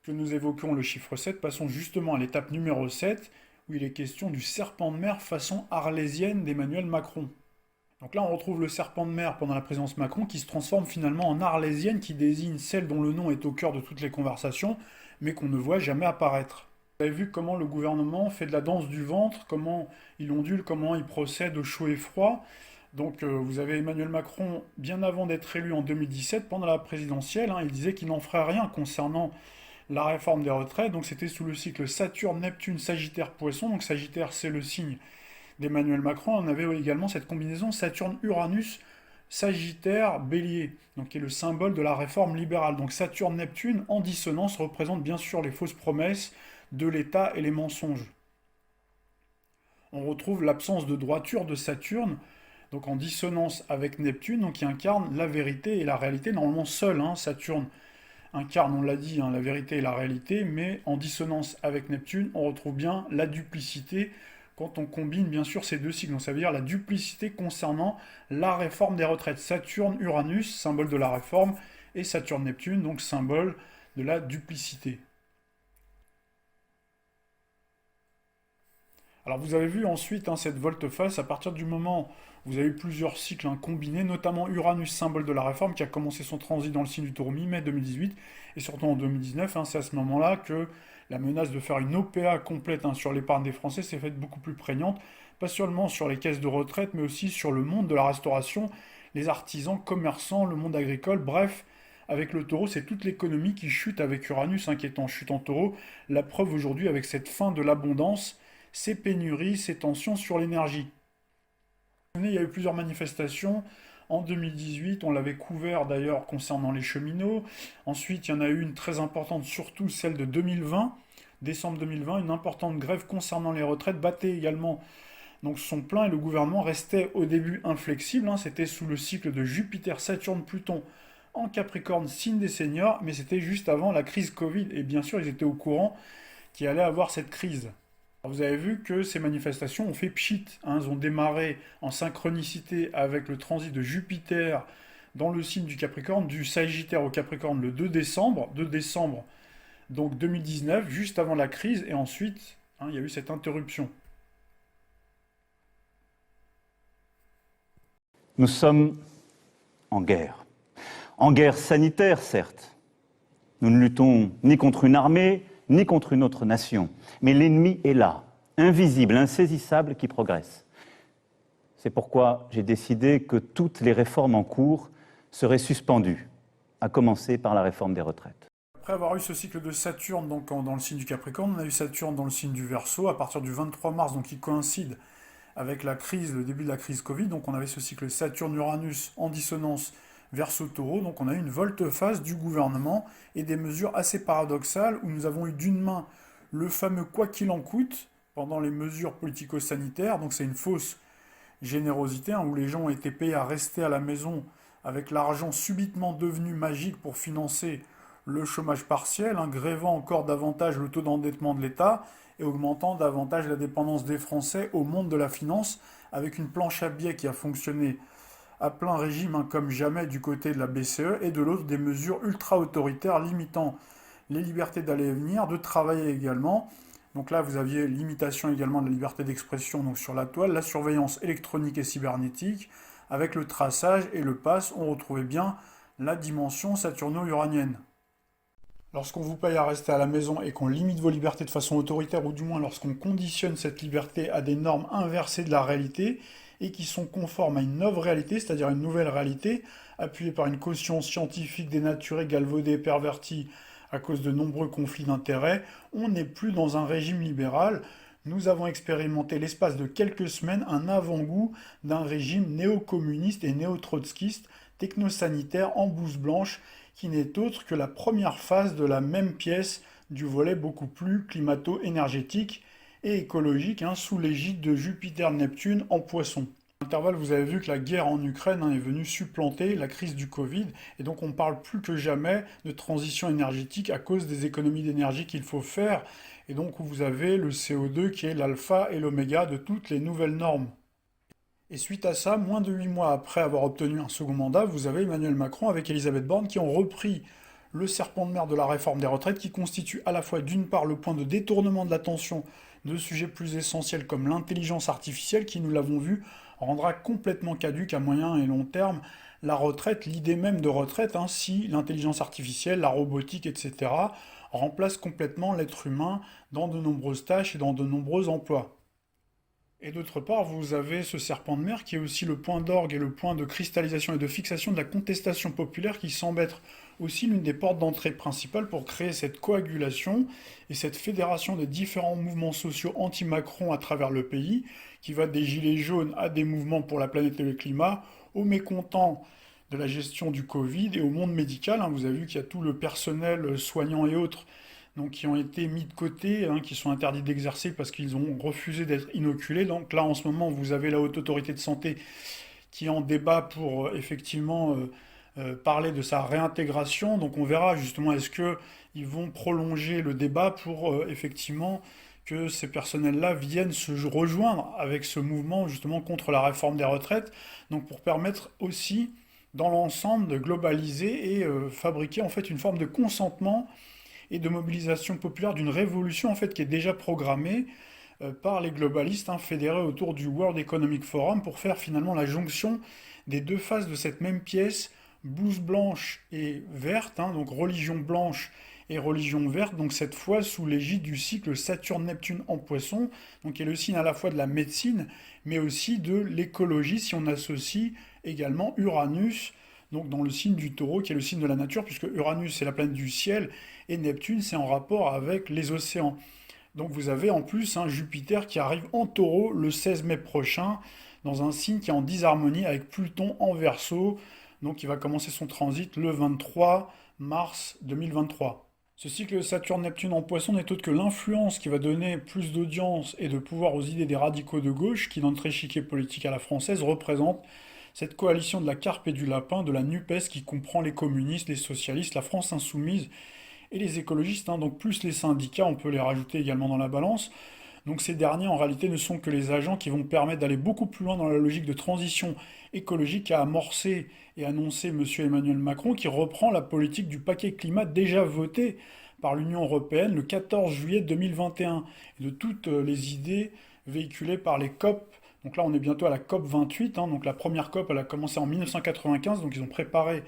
Que nous évoquions le chiffre 7, passons justement à l'étape numéro 7, où il est question du serpent de mer façon arlésienne d'Emmanuel Macron. Donc là, on retrouve le serpent de mer pendant la présidence Macron, qui se transforme finalement en arlésienne, qui désigne celle dont le nom est au cœur de toutes les conversations, mais qu'on ne voit jamais apparaître. Vous avez vu comment le gouvernement fait de la danse du ventre, comment il ondule, comment il procède au chaud et froid. Donc vous avez Emmanuel Macron, bien avant d'être élu en 2017, pendant la présidentielle, il disait qu'il n'en ferait rien concernant la réforme des retraites. Donc c'était sous le cycle Saturne, Neptune, Sagittaire, Poisson. Donc Sagittaire, c'est le signe d'Emmanuel Macron. On avait également cette combinaison Saturne-Uranus, Sagittaire, Bélier, donc qui est le symbole de la réforme libérale. Donc Saturne-Neptune, en dissonance, représente bien sûr les fausses promesses de l'État et les mensonges. On retrouve l'absence de droiture de Saturne, donc en dissonance avec Neptune, donc qui incarne la vérité et la réalité, normalement seul, Saturne incarne, on l'a dit, la vérité et la réalité, mais en dissonance avec Neptune, on retrouve bien la duplicité quand on combine bien sûr ces deux signes. Donc ça veut dire la duplicité concernant la réforme des retraites. Saturne-Uranus, symbole de la réforme, et Saturne-Neptune, donc symbole de la duplicité. Alors vous avez vu ensuite cette volte-face, à partir du moment où vous avez eu plusieurs cycles combinés, notamment Uranus, symbole de la réforme, qui a commencé son transit dans le signe du Taureau mi-mai 2018, et surtout en 2019, c'est à ce moment-là que la menace de faire une OPA complète sur l'épargne des Français s'est faite beaucoup plus prégnante, pas seulement sur les caisses de retraite, mais aussi sur le monde de la restauration, les artisans, commerçants, le monde agricole, bref. Avec le Taureau, c'est toute l'économie qui chute avec Uranus, qui est en chute en Taureau. La preuve aujourd'hui avec cette fin de l'abondance, ces pénuries, ces tensions sur l'énergie. Il y a eu plusieurs manifestations. En 2018, on l'avait couvert d'ailleurs concernant les cheminots. Ensuite, il y en a eu une très importante, surtout celle de 2020, décembre 2020, une importante grève concernant les retraites, battait également donc son plein et le gouvernement restait au début inflexible. C'était sous le cycle de Jupiter, Saturne, Pluton en Capricorne, signe des seniors, mais c'était juste avant la crise Covid. Et bien sûr, ils étaient au courant qu'il allait avoir cette crise. Alors vous avez vu que ces manifestations ont fait pchit, elles ont démarré en synchronicité avec le transit de Jupiter dans le signe du Capricorne, du Sagittaire au Capricorne le 2 décembre donc 2019, juste avant la crise, et ensuite il y a eu cette interruption. Nous sommes en guerre sanitaire certes. Nous ne luttons ni contre une armée, ni contre une autre nation. Mais l'ennemi est là, invisible, insaisissable, qui progresse. C'est pourquoi j'ai décidé que toutes les réformes en cours seraient suspendues, à commencer par la réforme des retraites. Après avoir eu ce cycle de Saturne donc, dans le signe du Capricorne, on a eu Saturne dans le signe du Verseau à partir du 23 mars, donc qui coïncide avec la crise, le début de la crise Covid. Donc on avait ce cycle Saturne-Uranus en dissonance Verseau-Taureau, donc on a eu une volte-face du gouvernement et des mesures assez paradoxales où nous avons eu d'une main le fameux quoi qu'il en coûte pendant les mesures politico-sanitaires, donc c'est une fausse générosité où les gens ont été payés à rester à la maison avec l'argent subitement devenu magique pour financer le chômage partiel, grévant encore davantage le taux d'endettement de l'État et augmentant davantage la dépendance des Français au monde de la finance avec une planche à billets qui a fonctionné à plein régime comme jamais du côté de la BCE, et de l'autre des mesures ultra-autoritaires limitant les libertés d'aller et venir, de travailler également. Donc là, vous aviez limitation également de la liberté d'expression donc sur la toile, la surveillance électronique et cybernétique, avec le traçage et le pass, on retrouvait bien la dimension saturno-uranienne. Lorsqu'on vous paye à rester à la maison et qu'on limite vos libertés de façon autoritaire, ou du moins lorsqu'on conditionne cette liberté à des normes inversées de la réalité, et qui sont conformes à une nouvelle réalité, c'est-à-dire une nouvelle réalité, appuyée par une caution scientifique dénaturée, galvaudée, pervertie à cause de nombreux conflits d'intérêts, on n'est plus dans un régime libéral. Nous avons expérimenté l'espace de quelques semaines un avant-goût d'un régime néo-communiste et néo-trotskiste, technosanitaire en blouse blanche, qui n'est autre que la première phase de la même pièce du volet beaucoup plus climato-énergétique et écologique, sous l'égide de Jupiter-Neptune en Poisson. À l'intervalle, vous avez vu que la guerre en Ukraine est venue supplanter la crise du Covid, et donc on parle plus que jamais de transition énergétique à cause des économies d'énergie qu'il faut faire, et donc vous avez le CO2 qui est l'alpha et l'oméga de toutes les nouvelles normes. Et suite à ça, moins de 8 mois après avoir obtenu un second mandat, vous avez Emmanuel Macron avec Elisabeth Borne qui ont repris le serpent de mer de la réforme des retraites, qui constitue à la fois d'une part le point de détournement de l'attention de sujets plus essentiels comme l'intelligence artificielle qui, nous l'avons vu, rendra complètement caduque à moyen et long terme la retraite, l'idée même de retraite, si l'intelligence artificielle, la robotique, etc. remplace complètement l'être humain dans de nombreuses tâches et dans de nombreux emplois. Et d'autre part, vous avez ce serpent de mer qui est aussi le point d'orgue et le point de cristallisation et de fixation de la contestation populaire qui semble être aussi l'une des portes d'entrée principales pour créer cette coagulation et cette fédération des différents mouvements sociaux anti-Macron à travers le pays, qui va des gilets jaunes à des mouvements pour la planète et le climat, aux mécontents de la gestion du Covid et au monde médical. Vous avez vu qu'il y a tout le personnel soignant et autres donc, qui ont été mis de côté, qui sont interdits d'exercer parce qu'ils ont refusé d'être inoculés. Donc là, en ce moment, vous avez la Haute Autorité de Santé qui en débat pour effectivement parler de sa réintégration. Donc on verra justement est-ce qu'ils vont prolonger le débat pour effectivement que ces personnels-là viennent se rejoindre avec ce mouvement justement contre la réforme des retraites, donc pour permettre aussi dans l'ensemble de globaliser et fabriquer en fait une forme de consentement et de mobilisation populaire d'une révolution en fait qui est déjà programmée par les globalistes fédérés autour du World Economic Forum pour faire finalement la jonction des deux faces de cette même pièce, blouse blanche et verte, donc religion blanche et religion verte, donc cette fois sous l'égide du cycle Saturne-Neptune en Poisson, donc qui est le signe à la fois de la médecine, mais aussi de l'écologie, si on associe également Uranus, donc dans le signe du Taureau, qui est le signe de la nature, puisque Uranus c'est la planète du ciel, et Neptune c'est en rapport avec les océans. Donc vous avez en plus Jupiter qui arrive en Taureau le 16 mai prochain, dans un signe qui est en disharmonie avec Pluton en Verseau, donc il va commencer son transit le 23 mars 2023. Ce cycle Saturne-Neptune en Poisson n'est autre que l'influence qui va donner plus d'audience et de pouvoir aux idées des radicaux de gauche qui, dans notre échiquier politique à la française, représentent cette coalition de la carpe et du lapin, de la NUPES qui comprend les communistes, les socialistes, la France insoumise et les écologistes, donc plus les syndicats, on peut les rajouter également dans la balance. Donc ces derniers, en réalité, ne sont que les agents qui vont permettre d'aller beaucoup plus loin dans la logique de transition écologique qu'a amorcé et annoncé M. Emmanuel Macron, qui reprend la politique du paquet climat déjà voté par l'Union européenne le 14 juillet 2021, et de toutes les idées véhiculées par les COP. Donc là, on est bientôt à la COP 28, donc la première COP, elle a commencé en 1995, donc ils ont préparé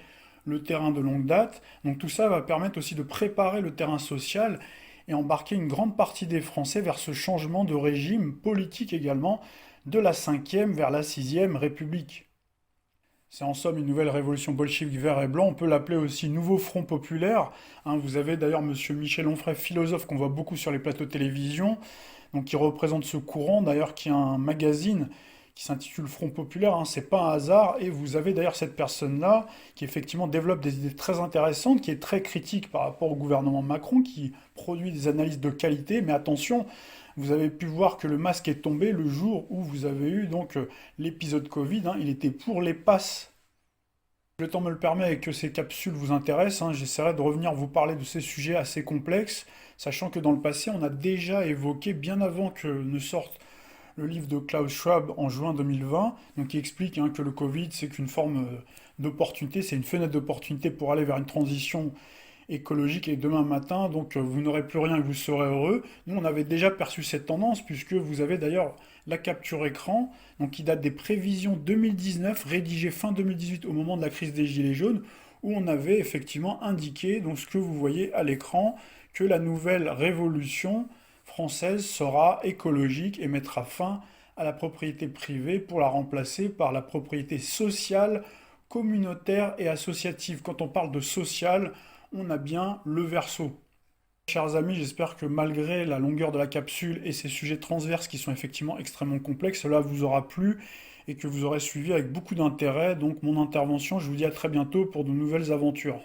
le terrain de longue date. Donc tout ça va permettre aussi de préparer le terrain social et embarquer une grande partie des Français vers ce changement de régime politique également, de la 5e vers la 6e République. C'est en somme une nouvelle révolution bolchevique vert et blanc, on peut l'appeler aussi nouveau front populaire. Vous avez d'ailleurs M. Michel Onfray, philosophe qu'on voit beaucoup sur les plateaux de télévision, donc qui représente ce courant, d'ailleurs qui a un magazine qui s'intitule Front Populaire, c'est pas un hasard, et vous avez d'ailleurs cette personne-là qui effectivement développe des idées très intéressantes, qui est très critique par rapport au gouvernement Macron, qui produit des analyses de qualité, mais attention, vous avez pu voir que le masque est tombé le jour où vous avez eu donc l'épisode Covid, il était pour les passes. Le temps me le permet et que ces capsules vous intéressent, j'essaierai de revenir vous parler de ces sujets assez complexes, sachant que dans le passé, on a déjà évoqué, bien avant que ne sorte le livre de Klaus Schwab en juin 2020, donc qui explique que le Covid, c'est qu'une forme d'opportunité, c'est une fenêtre d'opportunité pour aller vers une transition écologique, et demain matin, donc vous n'aurez plus rien et vous serez heureux. Nous, on avait déjà perçu cette tendance, puisque vous avez d'ailleurs la capture écran, donc qui date des prévisions 2019, rédigées fin 2018 au moment de la crise des Gilets jaunes, où on avait effectivement indiqué, donc ce que vous voyez à l'écran, que la nouvelle révolution française sera écologique et mettra fin à la propriété privée pour la remplacer par la propriété sociale, communautaire et associative. Quand on parle de social, on a bien le Verseau. Chers amis, j'espère que malgré la longueur de la capsule et ces sujets transverses qui sont effectivement extrêmement complexes, cela vous aura plu et que vous aurez suivi avec beaucoup d'intérêt. Donc mon intervention, je vous dis à très bientôt pour de nouvelles aventures.